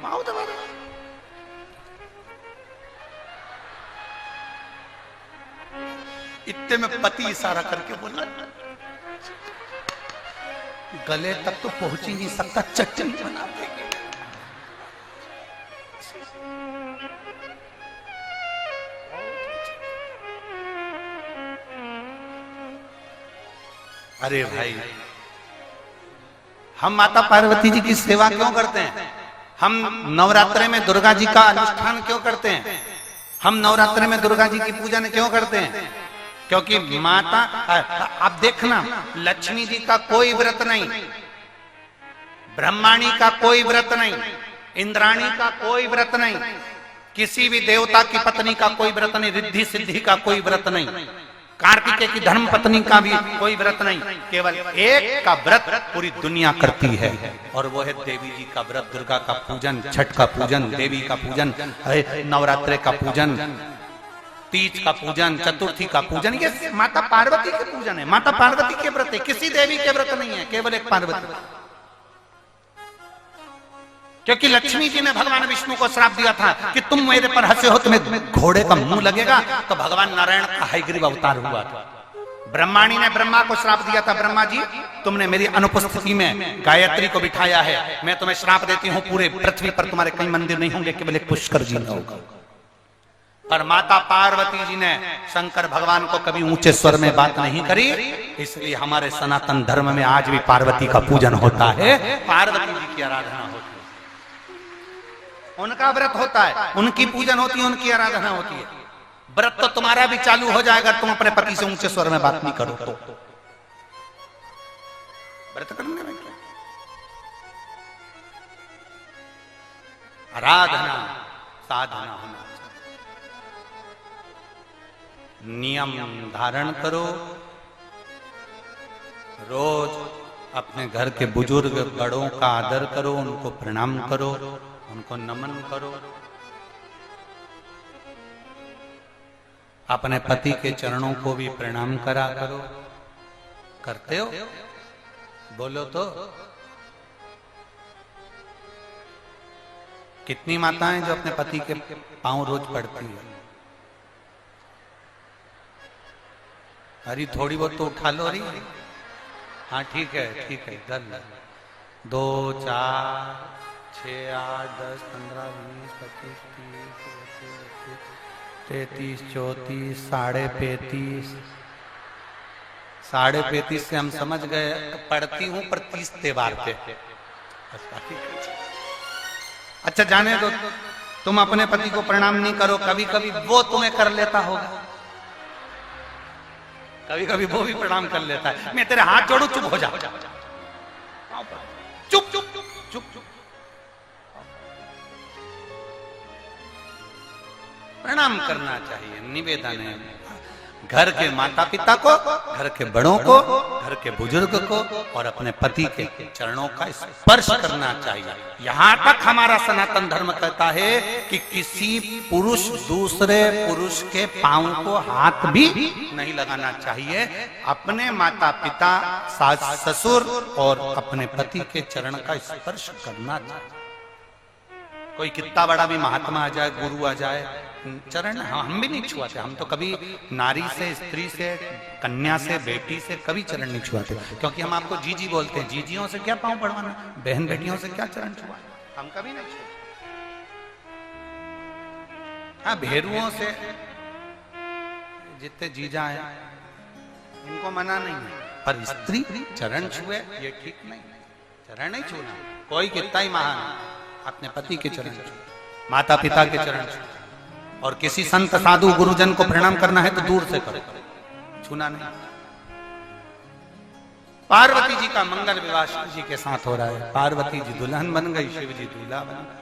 माओ दबा दो। इतने में पति इशारा करके बोला गले तक तो पहुंच ही नहीं सकता, चटनी बना देगी। अरे भाई, हम माता पार्वती जी की सेवा क्यों करते हैं? हम नवरात्रे में दुर्गा जी का अनुष्ठान क्यों करते हैं? हम नवरात्रे में दुर्गा जी की पूजन क्यों करते हैं? क्योंकि माता, आप देखना, लक्ष्मी जी का कोई व्रत नहीं, ब्रह्माणी का कोई व्रत नहीं, इंद्राणी का कोई व्रत नहीं, किसी भी देवता की पत्नी का कोई व्रत नहीं, रिद्धि सिद्धि का कोई व्रत नहीं, कार्तिकेय की धर्म पत्नी का भी कोई व्रत नहीं। केवल एक का व्रत पूरी दुनिया करती है, और वो है देवी जी का व्रत, दुर्गा का पूजन, छठ का पूजन, देवी का पूजन, नवरात्रे का पूजन, तीज का पूजन, चतुर्थी का पूजन, ये माता पार्वती के पूजन है, माता पार्वती के व्रत है, किसी देवी के व्रत नहीं है, केवल एक पार्वती। क्योंकि लक्ष्मी जी ने भगवान विष्णु को श्राप दिया था कि तुम मेरे पर हंसे हो तुम्हें घोड़े का मुंह लगेगा, तो भगवान नारायण का हयग्रीव अवतार हुआ था। ब्रह्माणी ने ब्रह्मा को श्राप दिया था, ब्रह्मा जी तुमने मेरी अनुपस्थिति में गायत्री को बिठाया है, मैं तुम्हें श्राप देती हूँ, पूरे पृथ्वी पर तुम्हारे कई मंदिर नहीं होंगे, केवल एक पुष्कर जी होगा। पर माता पार्वती जी ने शंकर भगवान को कभी ऊंचे स्वर में बात नहीं करी, इसलिए हमारे सनातन धर्म में आज भी पार्वती का पूजन होता है, पार्वती जी की आराधना होती है, उनका व्रत होता है, उनकी पूजन होती है, उनकी आराधना होती है। व्रत तो तुम्हारा भी चालू हो जाएगा, तुम अपने पति से ऊंचे स्वर में बात नहीं करो तो। व्रत करने में क्या, आराधना साधना होना, नियम धारण करो, रोज अपने घर के बुजुर्ग बड़ों का आदर करो, उनको प्रणाम करो, उनको नमन करो, अपने पति के चरणों को भी प्रणाम करा करो। करते हो? बोलो तो। कितनी माताएं जो अपने पति के पांव रोज पड़ती है? अरे थोड़ी बहुत तो उठा लो। अरे हाँ ठीक है ठीक है, डन। 2 4 6 8 10 15 20 25 30 33 34 35.5 35.5 से हम समझ गए पढ़ती हूं पर 30 त्योहार पे। अच्छा जाने दो, तुम अपने पति को प्रणाम नहीं करो, कभी कभी वो तुम्हें कर लेता होगा, कभी कभी वो भी प्रणाम कर लेता है। मैं तेरे हाथ जोड़ू, चुप हो जा, चुप चुप चुप चुप। प्रणाम करना चाहिए, निवेदन है घर के माता पिता को, घर के बड़ों को, घर के बुजुर्ग को और अपने पति के चरणों का स्पर्श करना चाहिए। यहां तक हमारा सनातन धर्म कहता है कि किसी पुरुष दूसरे पुरुष के पांव को हाथ भी नहीं लगाना चाहिए। अपने माता पिता, सास ससुर और अपने पति के चरण का स्पर्श करना चाहिए। कोई कितना बड़ा भी महात्मा आ जाए, गुरु आ जाए, चरण हम भी नहीं छुआते। हम तो कभी नारी से, स्त्री से, कन्या से, बेटी से कभी चरण नहीं छुआते, क्योंकि हम आपको जीजी बोलते हैं। जीजियों से क्या पांव पड़वाना, बहन बेटियों से क्या चरण छुआना, हम कभी नहीं छुआते। हाँ भेरुओं से जितने जीजा हैं इनको मना नहीं है, पर स्त्री चरण छुए ये ठीक नहीं। चरण नहीं छूना, कोई कितना ही महान अपने पति के चरण छुए, माता पिता के चरण छुए, और किसी संत साधु गुरुजन को प्रणाम करना है तो दूर से करो, छूना नहीं। पार्वती जी का मंगल विवाह शिव जी के साथ हो रहा है। पार्वती जी दुल्हन बन गई, शिव जी दूल्हा बन गए।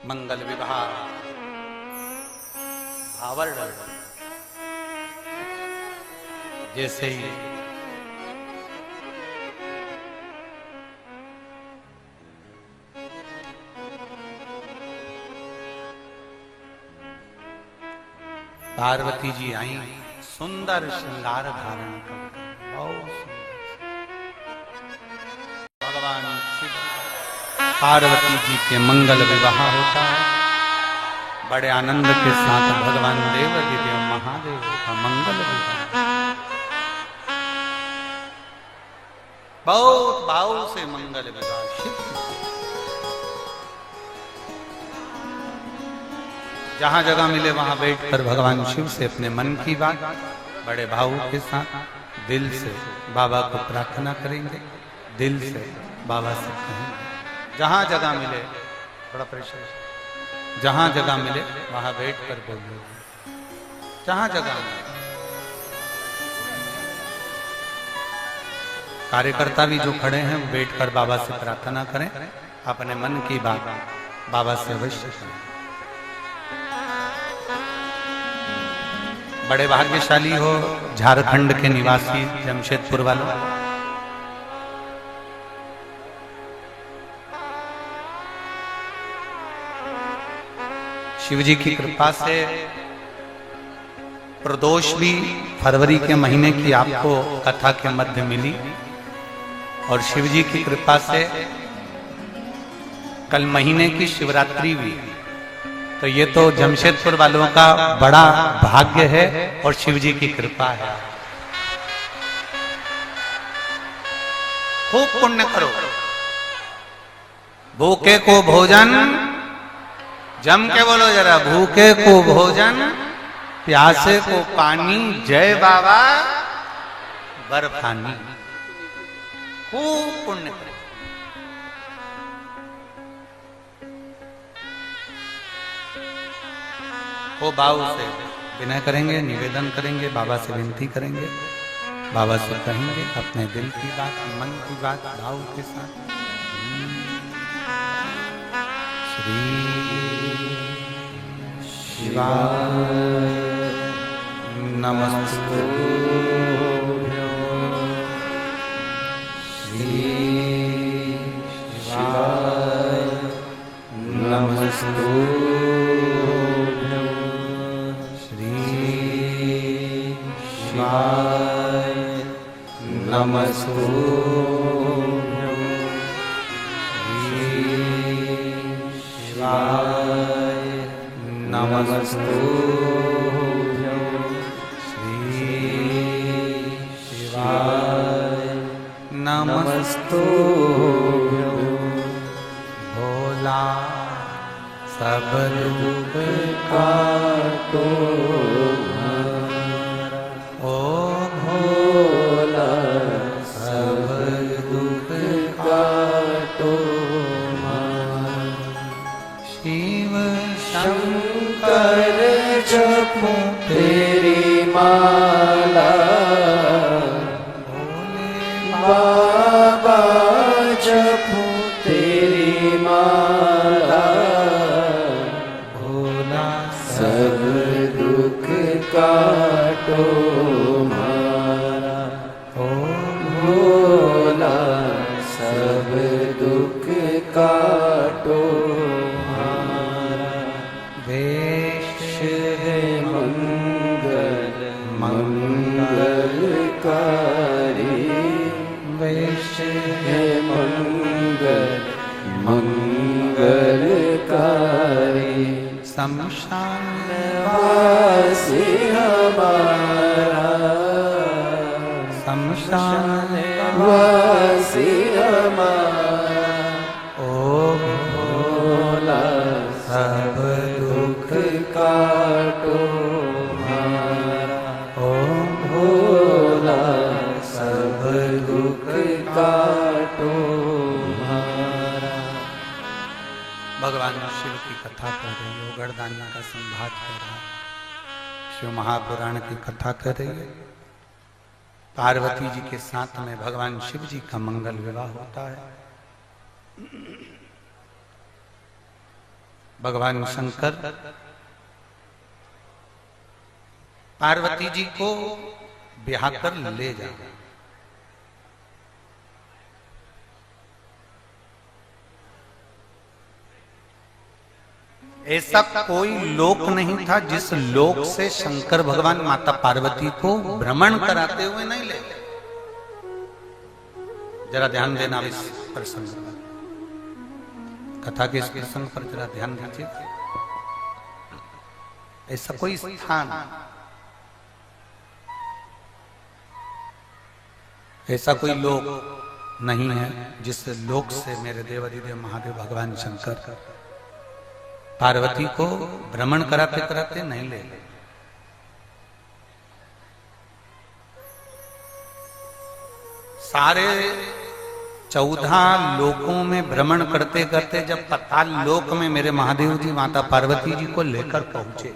मंगल विवाह भावर जैसे ही पार्वती जी आई, सुंदर श्रृंगार धारण कर, भगवान शिव पार्वती जी के मंगल विवाह होता है। बड़े आनंद के साथ भगवान देवाधिदेव महादेव का मंगल विवाह, बहुत भाव से मंगल विवाह शिव। जहां जगह मिले वहां बैठकर भगवान शिव से अपने मन की बात बड़े भाव के साथ दिल से बाबा को प्रार्थना करेंगे, दिल से बाबा से कहेंगे। जहां जगह मिले, थोड़ा प्रेशर, जहां जगह मिले वहां बैठकर बोलिए, जहां जगह मिले। कार्यकर्ता भी जो खड़े हैं वो बैठकर बाबा से प्रार्थना करें, अपने मन की बात बाबा से अवश्य करें। बड़े भाग्यशाली हो झारखंड के निवासी जमशेदपुर वालों, शिव जी की कृपा से प्रदोष भी फरवरी के महीने की आपको कथा के मध्य मिली, और शिव जी की कृपा से कल महीने की शिवरात्रि भी। तो ये तो जमशेदपुर वालों का बड़ा भाग्य है और शिव जी की कृपा है। खूब पुण्य करो, भूखे को भोजन, जम के बोलो जरा, भूखे को भोजन, प्यासे को पानी, जय बाबा बर्फानी। खूब पुण्य करें। वो भाव से विनय करेंगे, निवेदन करेंगे, बाबा से विनती करेंगे, बाबा से कहेंगे अपने दिल की बात, मन की बात भाव के साथ। श्री शिवाय नमस्ते। श्री शिवाय नमस्ते। शिवाय नमस्ते। शिवाय नमस्ते। शिवाय नमस्ते। भोला सब दुख काटो, ओ भोला सब दुख काटो। शिव शंकर जपूं तेरी माला, भोले बाबा जपूं तेरी माला। भोला सब दुख काटो मारा, ओ भोला सब दुख काटो मारा। वेश है मंगल मंगलकारी, वेश है मंगल मंगलकारी। शमशान वासी हमारा, शमशान वासी हमारा। ओ भोला सब दुख काटो हमारा, ओ भोला सब दुख काटो हमारा। भगवान शिव की कथा कर रही हो, गणदानी का संवाद कर रहा है, शिव महापुराण की कथा कर रही है। पार्वती जी के साथ में भगवान शिव जी का मंगल विवाह होता है। भगवान शंकर पार्वती जी को ब्याह कर ले जाए। ऐसा कोई लोक नहीं था जिस लोक से शंकर भगवान माता पार्वती को भ्रमण कराते हुए नहीं ले। जरा ध्यान देना इस प्रसंग पर, कथा के इस प्रसंग पर जरा ध्यान दीजिए। ऐसा कोई स्थान, ऐसा कोई लोक नहीं है जिस लोक से मेरे देवाधिदेव महादेव भगवान शंकर पार्वती को भ्रमण कराते कराते नहीं ले। सारे 14 लोकों में भ्रमण करते करते जब पाताल लोक में मेरे महादेव जी माता पार्वती जी को लेकर पहुंचे,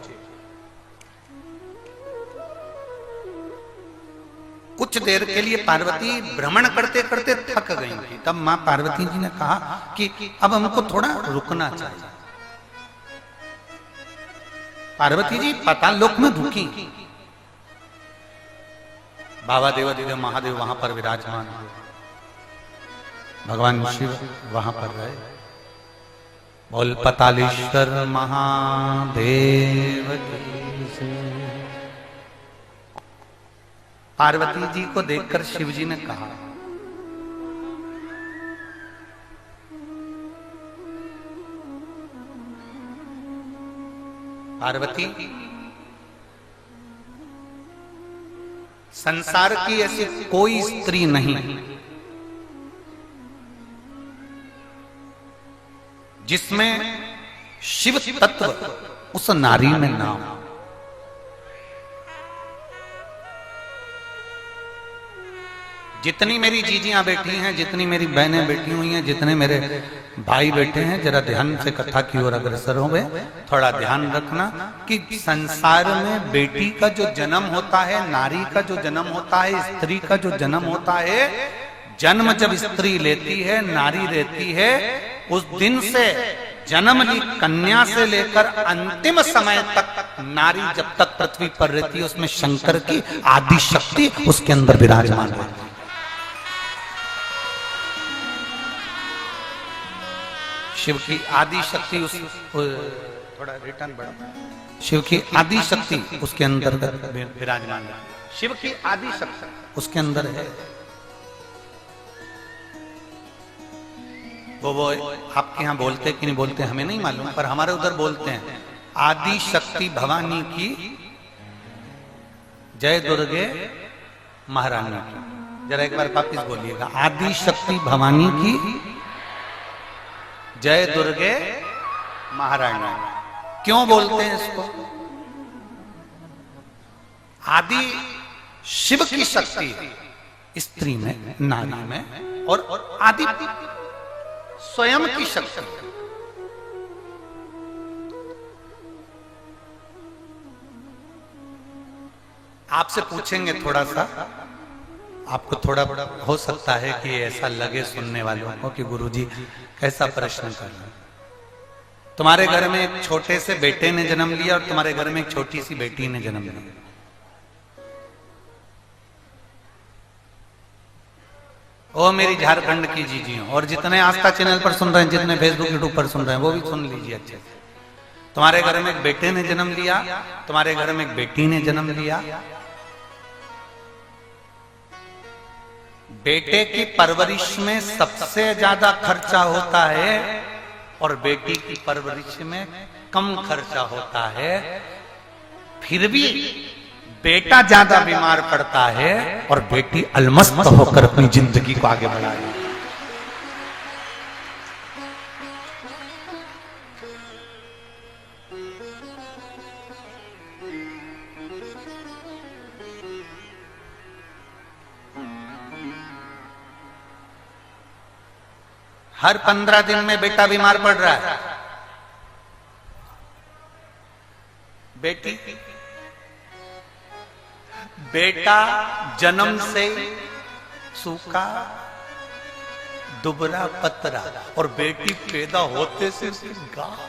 कुछ देर के लिए पार्वती भ्रमण करते करते थक गई थी। तब मां पार्वती जी ने कहा कि अब हमको थोड़ा रुकना चाहिए। पार्वती जी पाताल लोक में रुकी। बाबा देवाधिदेव महादेव वहां पर विराजमान हुए, भगवान शिव वहां पर रहे। बोल पतालेश्वर महादेव की जय। पार्वती जी को देखकर शिव जी ने कहा, पार्वती, संसार की ऐसी कोई स्त्री नहीं जिसमें शिव तत्व उस नारी में नाम। जितनी मेरी जीजियां बैठी हैं, जितनी मेरी बहनें बैठी हुई हैं, जितने मेरे भाई बैठे हैं, जरा ध्यान से कथा की ओर अग्रसर हो गए। थोड़ा ध्यान रखना कि संसार में बेटी का जो जन्म होता है, नारी का जो जन्म होता है, स्त्री का जो जन्म होता है, जन्म जब स्त्री लेती है, नारी रहती है, उस दिन से जन्म ली कन्या से लेकर अंतिम समय तक नारी जब तक पृथ्वी पर रहती है, उसमें शंकर की आदि शक्ति उसके अंदर विराजमान रहती है। शिव की आदि शक्ति उस थोड़ा रिटर्न बढ़ा, शिव की आदि शक्ति उसके अंदर विराजमान है। शिव की आदि शक्ति उसके अंदर है। वो आपके यहाँ बोलते कि नहीं बोलते हमें नहीं मालूम, पर हमारे उधर बोलते हैं आदि शक्ति भवानी की जय दुर्गे महारानी की। जरा एक बार वापिस बोलिएगा, आदि शक्ति भवानी की जय दुर्गे महारानी। क्यों बोलते हैं इसको? आदि शिव की शक्ति स्त्री में, नारी में, और आदि स्वयं की शक्ति। आपसे पूछेंगे थोड़ा सा, आपको थोड़ा हो सकता है कि ऐसा लगे सुनने वालों को कि गुरुजी कैसा प्रश्न कर रहे हैं। तुम्हारे घर में एक छोटे से बेटे ने जन्म लिया और तुम्हारे घर में एक छोटी सी बेटी ने जन्म लिया। ओ मेरी झारखंड की जीजियों, और जितने आस्था चैनल पर सुन रहे हैं, जितने फेसबुक यूट्यूब पर सुन रहे हैं, वो भी सुन लीजिए अच्छे से। तुम्हारे घर में एक बेटे ने जन्म लिया, तुम्हारे घर में एक बेटी ने जन्म लिया। बेटे की परवरिश में सबसे ज्यादा खर्चा होता है और बेटी की परवरिश में कम खर्चा होता है। फिर भी बेटा ज्यादा बीमार पड़ता है और बेटी अलमस्त होकर अपनी जिंदगी को आगे बढ़ा रही है। हर 15 दिन में बेटा बीमार पड़ रहा है। बेटा जन्म से सूखा दुबरा पतरा और बेटी पैदा होते से गाढ़ा,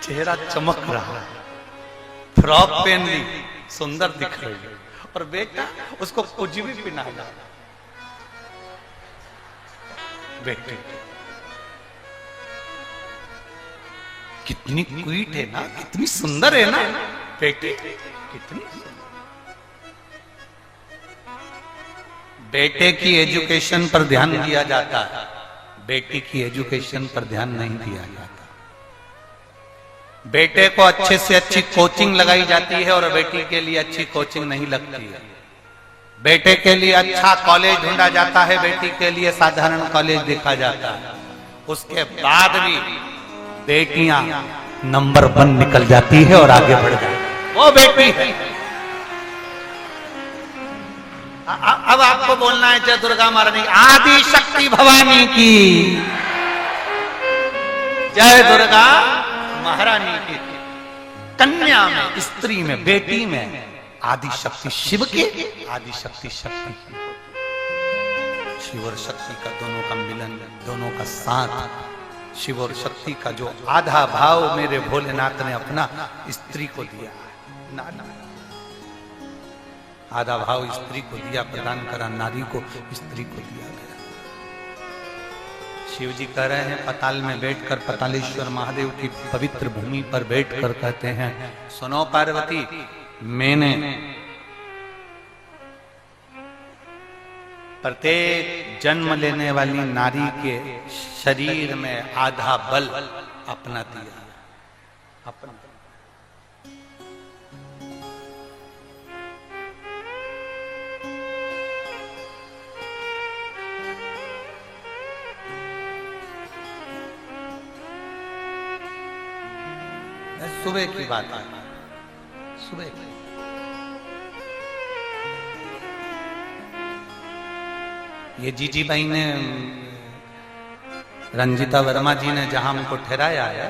चेहरा चमक रहा, फ्रॉक पहन ली, सुंदर दिख रही है, और बेटा उसको कुछ भी पहनाया। बेटी कितनी क्यूट है ना, कितनी सुंदर है ना बेटी, कितनी। बेटे की एजुकेशन पर ध्यान दिया जाता है, बेटी की एजुकेशन पर ध्यान नहीं दिया जाता। बेटे को अच्छे से अच्छी कोचिंग लगाई जाती है और बेटी के लिए अच्छी कोचिंग नहीं लगती है। बेटे के लिए अच्छा कॉलेज ढूंढा जाता है, बेटी के लिए साधारण कॉलेज देखा जाता है। उसके बाद भी बेटियां नंबर 1 निकल जाती है और आगे बढ़ जाती है, वो बेटी है। अब आपको बोलना है जय दुर्गा महारानी आदि शक्ति भवानी की जय दुर्गा महारानी की। कन्या में, स्त्री में, बेटी में आदि शक्ति शिव की, आदि शक्ति शक्ति की। शिव और शक्ति का दोनों का मिलन, दोनों का साथ, शिव और शक्ति का जो आधा भाव मेरे भोलेनाथ ने अपना स्त्री को दिया, आधा भाव स्त्री को दिया, प्रदान करा, नारी को स्त्री को दिया गया। शिव जी कह रहे हैं पताल में बैठकर, पतालेश्वर महादेव की पवित्र भूमि पर बैठकर कहते हैं, सुनो पार्वती, मैंने प्रत्येक जन्म लेने वाली नारी के शरीर में आधा बल अपना दिया, अपना। सुबह की बात है, सुबह की। ये जीजी भाई ने, रंजीता वर्मा जी ने जहां हमको ठहराया है,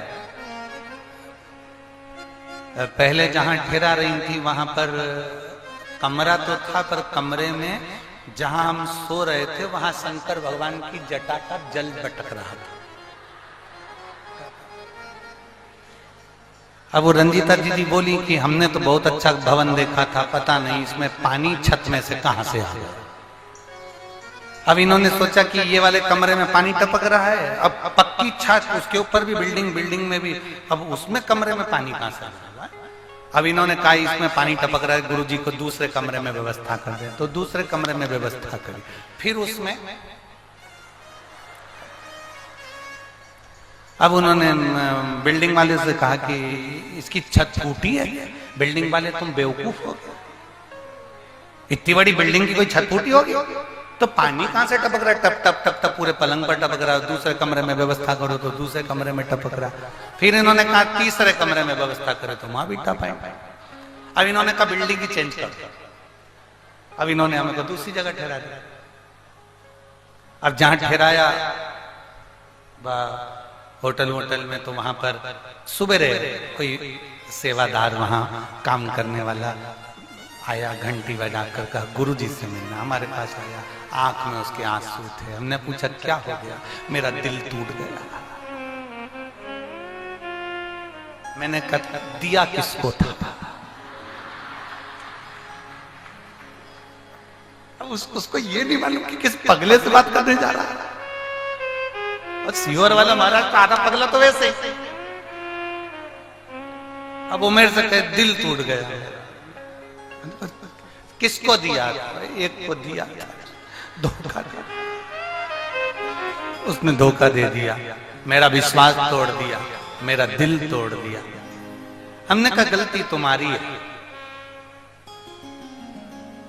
पहले जहां ठहरा रही थी वहां पर कमरा तो था, पर कमरे में जहां हम सो रहे थे वहां शंकर भगवान की जटा का जल बटक रहा था। अब वो रंजीता दीदी बोली कि हमने तो बहुत अच्छा भवन देखा था, पता नहीं इसमें पानी छत में से कहां से आ गया। अब इन्होंने सोचा कि ये वाले कमरे में पानी टपक रहा है, अब पक्की छत, उसके ऊपर भी बिल्डिंग, बिल्डिंग में भी, अब उसमें कमरे में पानी कहां से आ रहा है। अब इन्होंने कहा इसमें पानी टपक रहा है, गुरुजी को दूसरे कमरे में व्यवस्था कर दे, तो दूसरे कमरे में व्यवस्था करी। फिर उसमें अब उन्होंने बिल्डिंग वाले से कहा कि इसकी छत फूटी है। बिल्डिंग वाले तुम बेवकूफ हो गए, इतनी बड़ी बिल्डिंग की कोई छत फूटी होगी तो पानी कहां से टपक रहा है, टप टप टप टप पूरे पलंग पर टपक रहा है, दूसरे कमरे में व्यवस्था करो तो दूसरे कमरे में टपक रहा है। फिर इन्होंने कहा तीसरे कमरे में व्यवस्था करे तो वहां भी टपाए। अब इन्होंने कहा बिल्डिंग ही चेंज कर दो। अब इन्होंने हमें को दूसरी जगह ठहरा दिया। अब जहां ठहराया होटल वोटल में, तो वहां पर सुबह कोई सेवादार वहां काम करने वाला आया, घंटी बजाकर कहा गुरुजी से मिलना। हमारे पास आया, आंख में उसके आंसू थे। हमने पूछा क्या हो गया? मेरा दिल टूट गया। मैंने कहा दिया किसको था? अब उसको ये नहीं मालूम कि किस पगले से बात करने जा रहा है। और सीवर वाला महाराज तो आधा पगला तो वैसे ही। अब वो मेरे से कहे दिल टूट गया। किसको दिया? एक को दिया, धोखा दिया, उसने धोखा दे दिया, मेरा विश्वास तोड़ दिया, मेरा दिल तोड़ दिया। हमने कहा गलती तुम्हारी है।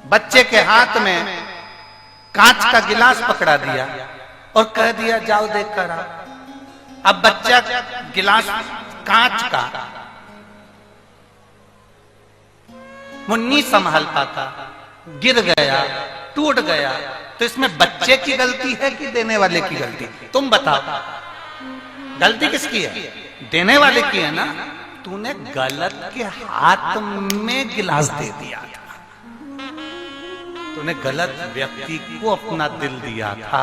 बच्चे के हाथ में कांच का गिलास पकड़ा दिया और कह दिया जाओ देख कर आओ। अब बच्चा गिलास कांच का वो नहीं संभाल पाता, गिर गया, टूट गया, तो इसमें बच्चे की गलती है कि देने वाले की गलती? तुम बताओ, गलती किसकी है? देने वाले की है ना। तूने गलत के हाथ में गिलास दे दिया था, तूने गलत व्यक्ति को अपना दिल दिया था,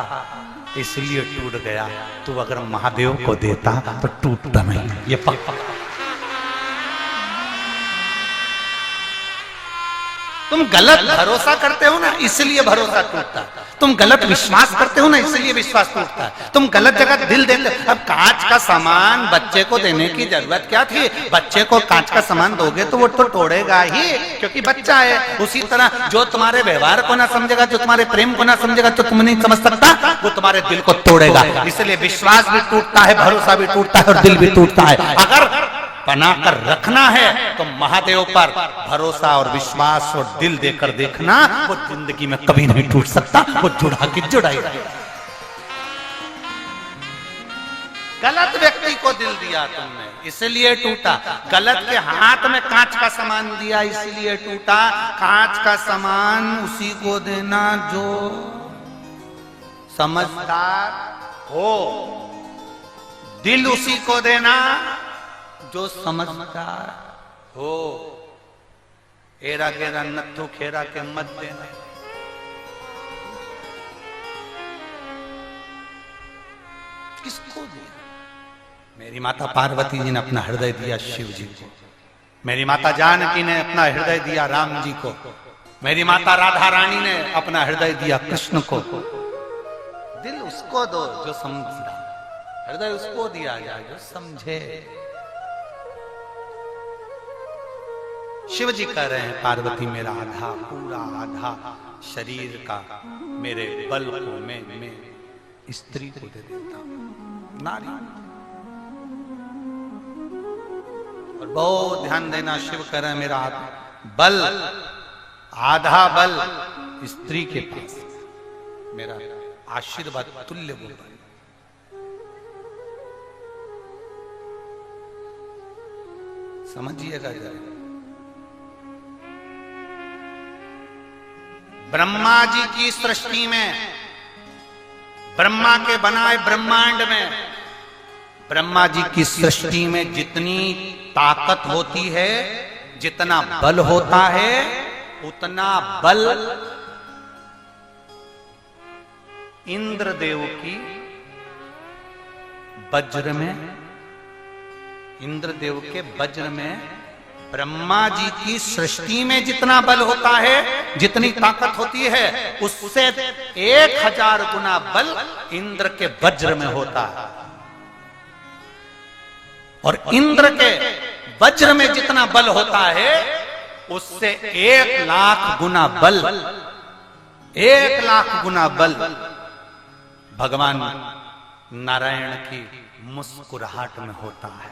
इसलिए टूट गया। तू अगर महादेव को देता तो टूटता नहीं, ये पक्का। तुम गलत भरोसा करते हो ना, इसलिए भरोसा टूटता है। तुम गलत विश्वास करते हो ना, इसलिए विश्वास टूटता है। तुम गलत जगह दिल देते हो। अब कांच का सामान बच्चे को देने की जरूरत क्या थी? बच्चे को कांच का सामान दोगे तो वो तो तोड़ेगा ही, क्योंकि बच्चा है। उसी तरह जो तुम्हारे व्यवहार को ना समझेगा, जो तुम्हारे प्रेम को ना समझेगा, तो तुम नहीं समझ सकता, वो तुम्हारे दिल को तोड़ेगा। इसलिए विश्वास भी टूटता है, भरोसा भी टूटता है और दिल भी टूटता है। अगर बनाकर रखना है तो महादेव पर भरोसा और विश्वास और दिल देकर देखना, वो जिंदगी में कभी नहीं टूट सकता, वो जुड़ा के जुड़ा ही रहेगा। गलत व्यक्ति को दिल दिया तुमने, इसलिए टूटा। गलत के हाथ में कांच का सामान दिया, इसलिए टूटा। कांच का सामान उसी को देना जो समझदार हो, दिल उसी को देना जो समझदार हो। एरा गेरा नत्थु खेरा के मत देना। किसको दिया? मेरी माता पार्वती जी ने अपना हृदय दिया शिव जी को, मेरी माता जानकी ने अपना हृदय दिया राम जी को, मेरी माता राधा रानी ने अपना हृदय दिया कृष्ण को। दिल उसको दो जो समझदा, हृदय उसको दिया जाए जो समझे। शिव जी कह रहे हैं पार्वती मेरा आधा, पूरा आधा शरीर का मेरे बल को मैं स्त्री को दे देता हूं, नारी। और बहुत ध्यान देना, शिव कह रहे हैं मेरा बल, आधा बल स्त्री के पास, मेरा आशीर्वाद तुल्य बोल। समझिएगा जरा। ब्रह्मा जी की सृष्टि में, ब्रह्मा के बनाए ब्रह्मांड में, ब्रह्मा जी की सृष्टि में जितनी ताकत होती है, जितना बल होता है, उतना बल इंद्रदेव की वज्र में, इंद्रदेव के वज्र में, ब्रह्मा जी की सृष्टि में जितना बल होता है, जितनी ताकत होती है, उससे 1000 गुना बल इंद्र के वज्र में होता है। और इंद्र के वज्र में जितना बल होता है, उससे 1,00,000 गुना बल, 1,00,000 गुना बल भगवान नारायण की मुस्कुराहट में होता है।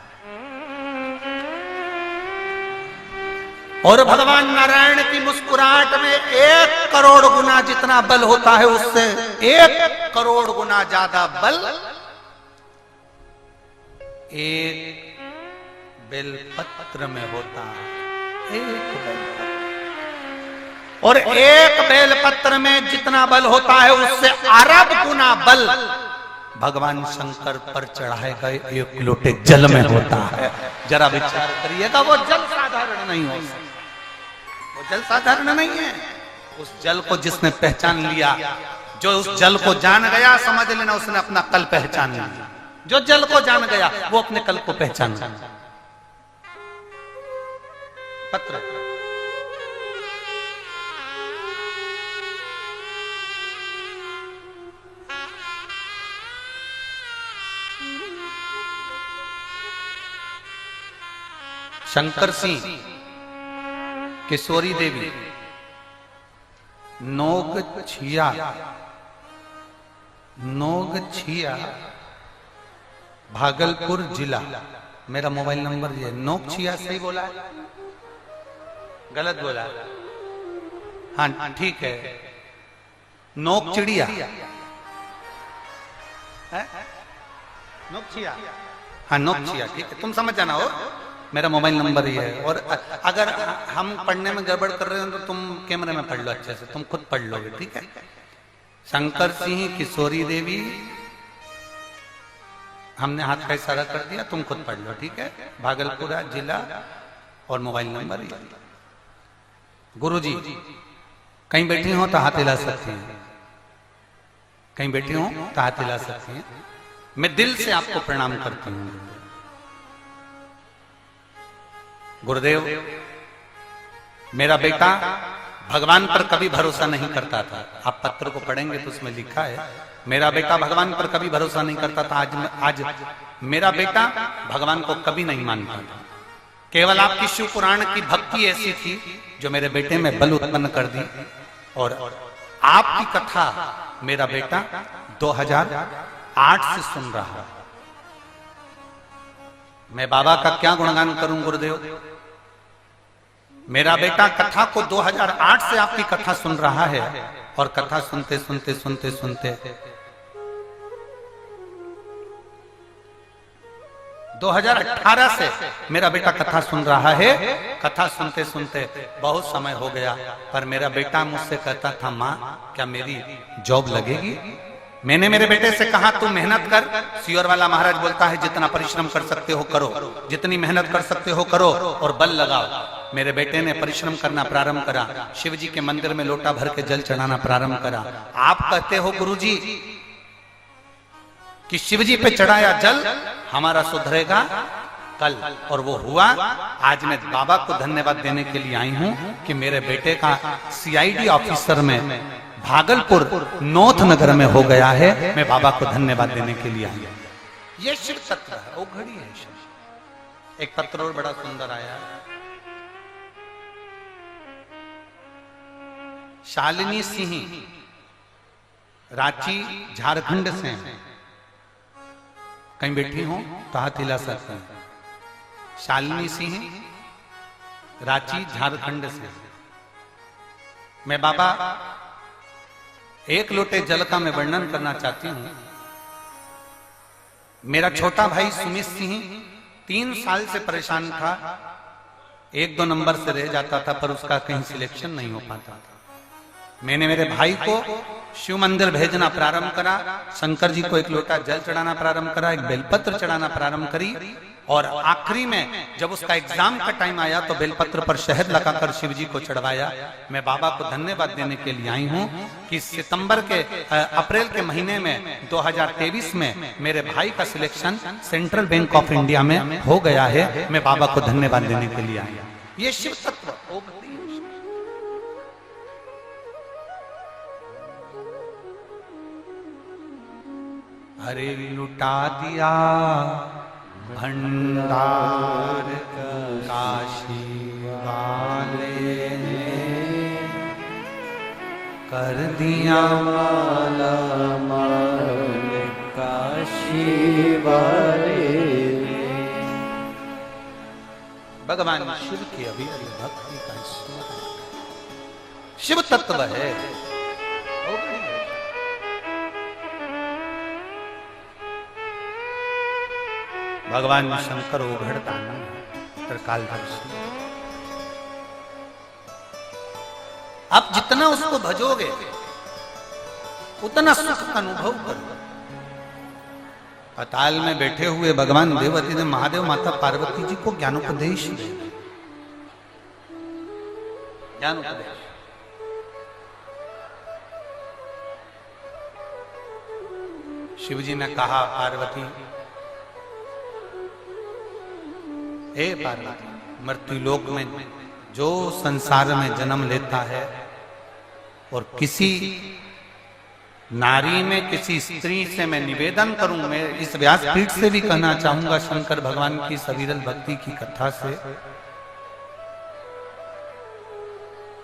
और भगवान नारायण की मुस्कुराहट में 1 करोड़ गुना जितना बल होता है, उससे 1 करोड़ गुना ज्यादा बल एक बेलपत्र में होता है। एक बेलपत्र, और एक बेलपत्र में जितना बल होता है, उससे अरब गुना बल भगवान शंकर पर चढ़ाए गए 1 लोटे जल में होता है। जरा विचार करिएगा, वो जल साधारण नहीं हो सकता, वो जल साधारण नहीं है। उस जल को जिसने पहचान लिया, जो उस जल को जान गया, समझ लेना उसने अपना कल पहचान लिया। जो जल को जान गया, वो अपने कल को पहचान गया। पत्र शंकर सिंह, किशोरी देवी, नोगछिया, भागलपुर जिला। मेरा मोबाइल नंबर ये। नोगछिया सही बोला है? गलत बोला? हाँ ठीक है। नोकचिड़िया, नोकचिया, हाँ नोकचिया, ठीक है, तुम समझ जाना हो। मेरा मोबाइल नंबर ये है। और अगर हम पढ़ने में गड़बड़ कर रहे हो तो तुम कैमरे में पढ़ लो अच्छे से, तुम खुद पढ़ लोगे, ठीक है। शंकर सिंह, किशोरी देवी, हमने हाथ का इशारा कर दिया, तुम खुद पढ़ लो, ठीक है। भागलपुर जिला और मोबाइल नंबर ये। गुरुजी कहीं बैठी हो तो हाथ हिला सकती हैं, कहीं बैठी हो तो हाथ हिला सकती हैं। मैं दिल से आपको प्रणाम करती हूँ। गुरुदेव, मेरा बेटा भगवान पर कभी भरोसा नहीं करता था। आप पत्र को पढ़ेंगे तो उसमें लिखा है, मेरा बेटा भगवान पर कभी भरोसा नहीं करता था। आज मेरा बेटा भगवान को कभी नहीं मानता था। केवल आपकी शिव पुराण की भक्ति ऐसी थी जो मेरे बेटे में बल उत्पन्न कर दी। और आपकी कथा मेरा बेटा 2008 से सुन रहा है। मैं बाबा का क्या गुणगान करूं गुरुदेव। मेरा बेटा कथा को 2008 से आपकी कथा सुन रहा है, और कथा सुनते सुनते सुनते सुनते 2018 से मेरा बेटा कथा सुन रहा है। कथा सुनते सुनते बहुत समय हो गया, पर मेरा बेटा मुझसे कहता था, माँ क्या मेरी जॉब लगेगी। मैंने मेरे बेटे से कहा, तू मेहनत कर। सियोर वाला महाराज बोलता है, जितना परिश्रम कर सकते हो करो, जितनी मेहनत कर सकते हो करो और बल लगाओ। मेरे बेटे ने परिश्रम करना प्रारंभ करा, शिव जी के मंदिर में लोटा भर के जल चढ़ाना प्रारंभ करा। आप कहते हो गुरुजी कि शिव जी पे चढ़ाया जल हमारा सुधरेगा कल, और वो हुआ। आज मैं बाबा को धन्यवाद देने के लिए आई हूं कि मेरे बेटे का CID ऑफिसर में भागलपुर नॉर्थ नगर में हो गया है। मैं बाबा को धन्यवाद देने के लिए आई हूं। ये शिव तत्व है, वो घड़ी है शिव। एक पत्र और बड़ा सुंदर आया है। शालिनी सिंह, रांची झारखंड से, कहीं बैठी हो तो हाथ हिला सकते हैं। शालिनी सिंह, रांची झारखंड से। मैं बाबा एक लोटे जल का मैं वर्णन करना चाहती हूं। मेरा छोटा भाई सुमित सिंह 3 साल से परेशान था एक दो नंबर से रह जाता था, पर उसका कहीं सिलेक्शन नहीं हो पाता था। मैंने मेरे भाई को शिव मंदिर भेजना प्रारंभ करा, शंकर जी को एक लोटा जल चढ़ाना प्रारंभ करा, एक बेलपत्र चढ़ाना प्रारंभ करी, और आखिरी में जब उसका एग्जाम का टाइम आया तो बेलपत्र पर शहद लगाकर शिव जी को चढ़वाया। मैं बाबा को धन्यवाद देने के लिए आई हूँ कि अप्रैल के महीने में 2023 में मेरे भाई का selection central bank of India में हो गया है। मैं बाबा को धन्यवाद देने के लिए आई हूँ। ये शिव तत्व हरे लुटा दिया भंडार काशी वाले ने, कर दिया माला माल काशी वाले ने। भगवान शिव की अभी भक्ति का शिव तत्व है। भगवान शंकर उघड़ता त्रिकालदर्शी। आप जितना उसको भजोगे उतना सुख का अनुभव करोगे। पाताल में बैठे हुए भगवान देवती ने महादेव माता पार्वती जी को ज्ञानोपदेश दिया। ज्ञानोपदेश शिव जी ने कहा, पार्वती हे पार्वती, मृत्युलोक में जो संसार में जन्म लेता है और किसी नारी में किसी स्त्री से मैं निवेदन करूं, मैं इस व्यासपीठ से भी कहना चाहूंगा शंकर भगवान की सविरल भक्ति की कथा से,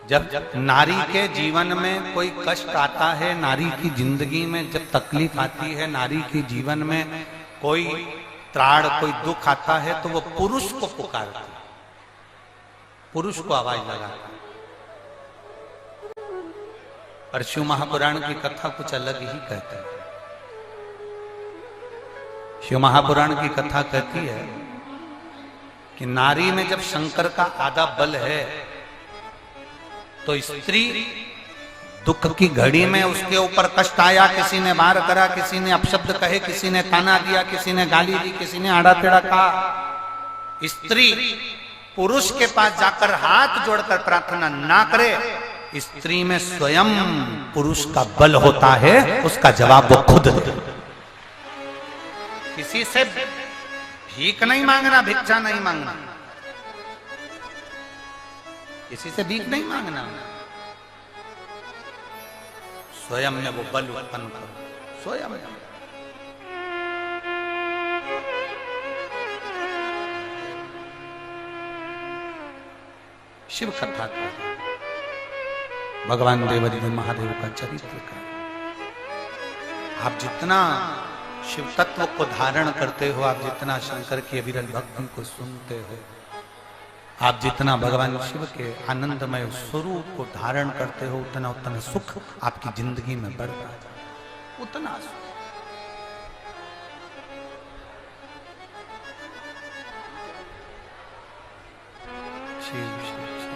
जब नारी के जीवन में कोई कष्ट आता है, नारी की जिंदगी में जब तकलीफ आती है, नारी की जीवन में कोई त्राण कोई दुख आता है, तो वो पुरुष को पुकारती है, पुरुष को आवाज लगाती है। पर शिव महापुराण की कथा कुछ अलग ही कहती है। शिव महापुराण की कथा कहती है कि नारी में जब शंकर का आधा बल है तो स्त्री दुख की घड़ी में उसके ऊपर कष्ट आया, किसी ने मार करा, किसी ने अपशब्द कहे, किसी ने ताना दिया, किसी ने गाली दी, किसी ने आड़ा टेढ़ा कहा, स्त्री पुरुष के पास जाकर हाथ जोड़कर प्रार्थना ना करे, स्त्री में स्वयं पुरुष का बल होता है, उसका जवाब वो खुद दे। किसी से भीख नहीं मांगना, भिक्षा नहीं मांगना, किसी से भीख नहीं मांगना, स्वयं में वो बल उत्पन्न करो, स्वयं। शिव कथा का भगवान देवदेव महादेव का चरित्र का आप जितना शिव तत्व को धारण करते हो, आप जितना शंकर की अविरल भक्ति को सुनते हो, आप जितना भगवान शिव के आनंदमय स्वरूप को धारण करते हो, उतना उतना सुख आपकी जिंदगी में बढ़ता है, उतना सुख। शिव शिव शिव।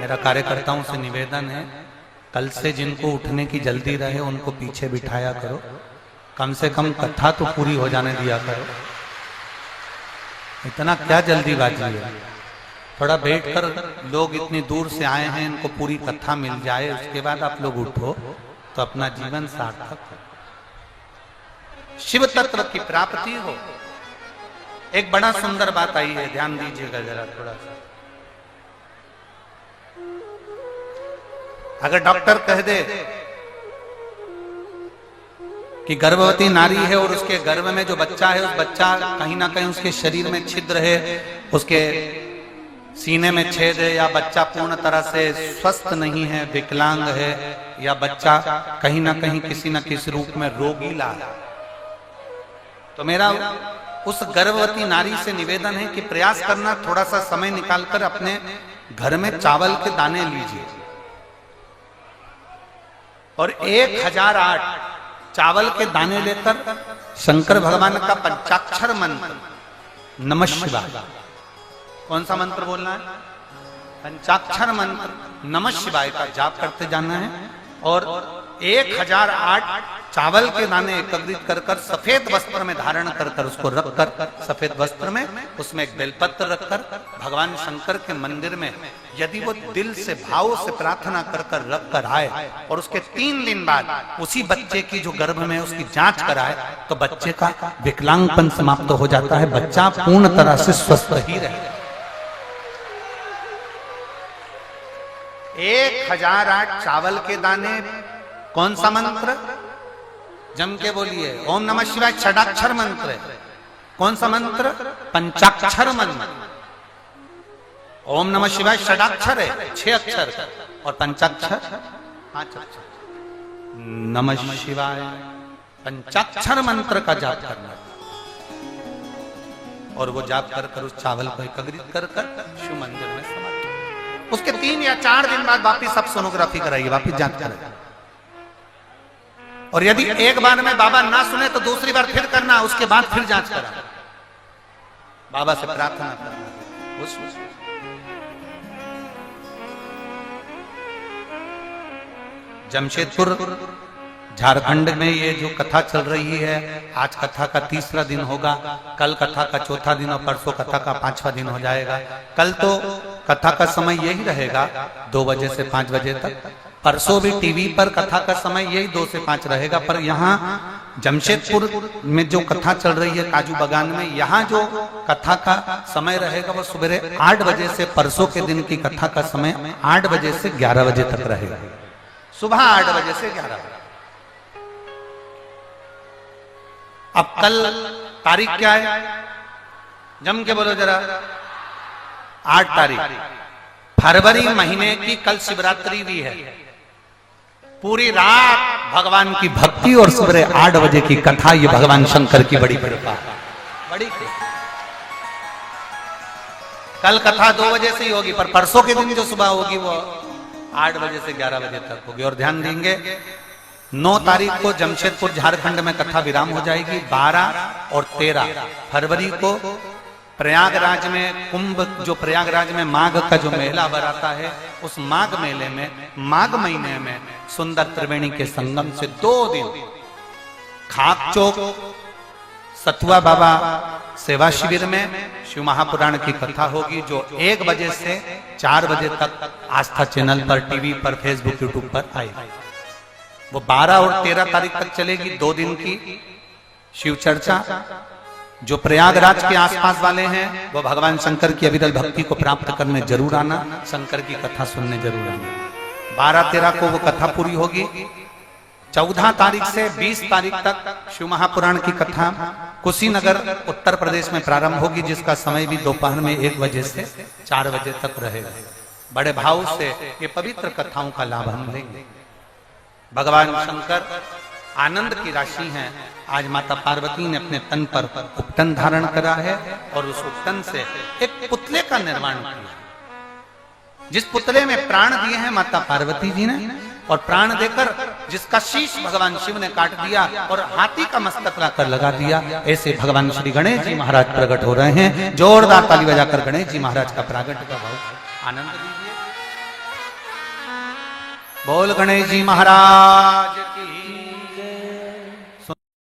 मेरा कार्यकर्ताओं से निवेदन है, कल से जिनको उठने की जल्दी रहे उनको पीछे बिठाया करो, कम से कम कथा तो पूरी हो जाने दिया करो। इतना क्या जल्दीबाजी है, थोड़ा बैठकर, लोग इतनी दूर से आए हैं, इनको पूरी कथा मिल जाए, उसके बाद आप लोग उठो तो अपना जीवन सार्थक हो, शिव तत्व की प्राप्ति हो। एक बड़ा सुंदर बात आई है, ध्यान दीजिएगा जरा थोड़ा सा। अगर डॉक्टर कह दे कि गर्भवती नारी है और उसके गर्भ में जो बच्चा है, उस बच्चा कहीं ना कहीं उसके शरीर में छिद्र है, उसके सीने में छेद है, या बच्चा पूर्ण तरह से स्वस्थ नहीं है, विकलांग है, या बच्चा कहीं ना कहीं किसी न किसी रूप में रोगीला है, तो मेरा उस गर्भवती नारी से निवेदन है कि प्रयास करना, थोड़ा सा समय निकालकर अपने घर में चावल के दाने लीजिए और 1008 चावल के दाने लेकर शंकर भगवान का पंचाक्षर मंत्र नमः शिवाय कौन सा मंत्र बोलना है? पंचाक्षर मंत्र नमः शिवाय का जाप करते जाना है। और 1008 चावल के दाने एकत्रित कर कर सफेद वस्त्र में धारण कर कर उसको रख कर, सफेद वस्त्र में उसमें एक बेलपत्र रखकर भगवान शंकर के मंदिर में यदि वो दिल से भाव से प्रार्थना कर कर रख कर आए और उसके 3 दिन बाद उसी बच्चे की जो गर्भ में उसकी जांच कराए तो बच्चे का विकलांगपन समाप्त हो जाता है, बच्चा पूर्ण तरह से स्वस्थ ही रहेगा। 1008 चावल के दाने। कौन सा मंत्र? जम के बोलिए। ओम नमः शिवाय षडाक्षर मंत्र है। कौन सा मंत्र? पंचाक्षर मंत्र। ओम नमः शिवाय षडाक्षर है, 6 अक्षर, और पंचाक्षर 5 अक्षर। नमः शिवाय पंचाक्षर मंत्र का जाप करना और वो जाप कर कर उस चावल को एकत्रित कर कर शिव मंदिर में समाप्त। उसके 3 या 4 दिन बाद वापिस सब सोनोग्राफी कराइए, वापिस जांच कराइए। और यदि एक बार में बाबा ना सुने तो दूसरी बार फिर करना, उसके बाद फिर जांच करना, बाबा से प्रार्थना करना। जमशेदपुर झारखंड में ये जो कथा चल रही है, आज कथा का 3रा दिन होगा, कल कथा का 4था दिन और परसों कथा का 5वां दिन हो जाएगा। कल तो कथा का समय यही रहेगा 2 बजे से 5 बजे तक। परसों भी टीवी पर कथा का समय यही 2 से 5 रहेगा। पर यहाँ जमशेदपुर में जो कथा चल रही है काजू बागान में, यहाँ जो कथा का समय रहेगा वो सुबह 8 बजे से, परसों के दिन की कथा का समय 8 बजे से 11 बजे तक रहेगा। सुबह 8 बजे से 11 बजे। अब कल तारीख क्या है? जम के बोलो जरा। 8 तारीख फरवरी महीने की कल शिवरात्रि भी है। पूरी रात भगवान की भक्ति और सुबह 8 बजे की कथा, ये भगवान शंकर की बड़ी कृपा, बड़ी कृपा। कल कथा 2 बजे से ही होगी, पर परसों के दिन जो सुबह होगी वो 8 बजे से 11 बजे तक होगी। और ध्यान देंगे 9 तारीख को जमशेदपुर झारखंड में कथा विराम हो जाएगी। 12 और 13 फरवरी को प्रयागराज में कुंभ, जो प्रयागराज में माघ का जो मेला भराता है, उस माघ मेले में माघ महीने में सुंदर त्रिवेणी के संगम से 2 दिन खाक चौक सतुआ बाबा सेवा शिविर में शिव महापुराण की कथा होगी, जो 1 बजे से 4 बजे तक आस्था चैनल पर, टीवी पर, फेसबुक, यूट्यूब पर आएगी। वो 12 और 13 तारीख तक चलेगी, 2 दिन की शिव चर्चा। जो प्रयागराज के आसपास वाले हैं वो भगवान शंकर की अविरल भक्ति को प्राप्त करने जरूर आना, शंकर की कथा सुनने जरूर आना। 12-13 को वो कथा पूरी होगी। 14 तारीख से 20 तारीख तक शिव महापुराण की कथा कुशीनगर उत्तर प्रदेश में प्रारंभ होगी, जिसका समय भी दोपहर में 1 बजे से 4 बजे तक रहेगा। बड़े भाव से ये पवित्र कथाओं का लाभ हम लेंगे। भगवान शंकर आनंद की राशि हैं। आज माता पार्वती ने अपने तन पर उपटन धारण करा है और उस उपटन से एक पुतले का निर्माण किया। जिस पुतले में प्राण दिए हैं माता पार्वती जी ने, और प्राण देकर जिसका शीश भगवान शिव ने काट दिया और हाथी का मस्तक लाकर लगा दिया, ऐसे भगवान श्री गणेश जी महाराज प्रकट हो रहे हैं। जोरदार ताली बजाकर गणेश जी महाराज का प्रागट्य का भाव आनंद लीजिए। बोल गणेश जी महाराज की